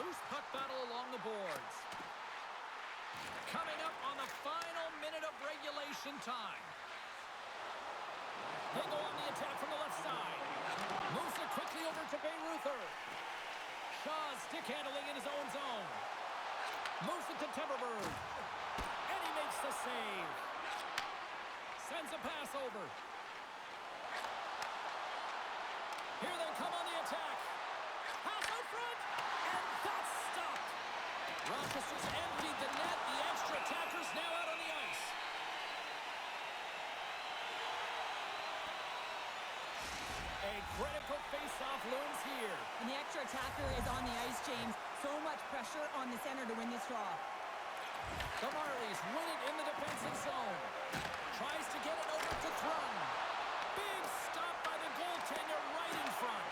Loose puck battle along the boards. Coming up on the final minute of regulation time. They go on the attack from the left side. Moves it quickly over to Bayreuther. Shaw's stick handling in his own zone. Moves it to Timberberg. And he makes the save. Sends a pass over. Here they come on the attack. Pass out front. And that's stopped. Rochester's emptied the net. The extra attackers now out on the ice. A critical face-off looms here. And the extra attacker is on the ice, James. So much pressure on the center to win this draw. The Marlies win it in the defensive zone. Tries to get it over to Thrum. Big stop by the goaltender right in front.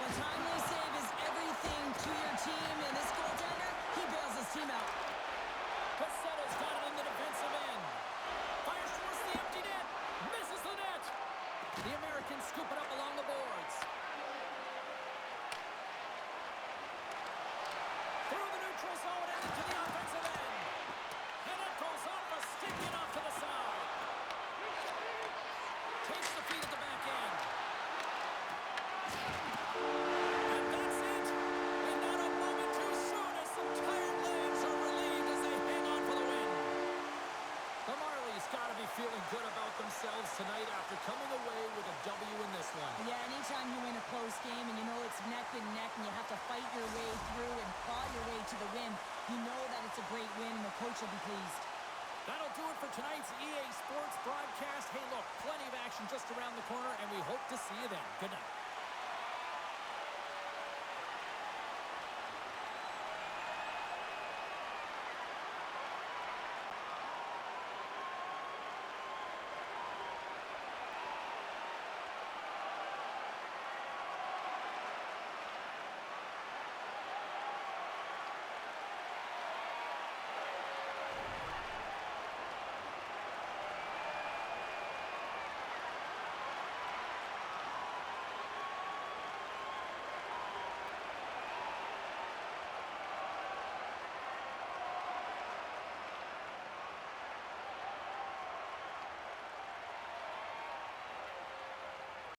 The timely save is everything to your team, and this goaltender, he bails his team out. Cassetta's got it in the defensive end. Fires towards the empty net. Misses the net. The Americans scoop it up along the boards. Through the neutral zone and into the offensive end. And it goes off a stick and off to the side. Takes the feed at the back end. And that's it. And not a moment too soon as some tired legs are relieved as they hang on for the win. The Marlies got to be feeling good about themselves tonight after coming away with a W in this one. Yeah, anytime you win a close game and you know it's neck and neck and you have to fight your way through and claw your way to the win, you know that it's a great win and the coach will be pleased. That'll do it for tonight's EA Sports broadcast. Hey, look, plenty of action just around the corner, and we hope to see you then. Good night.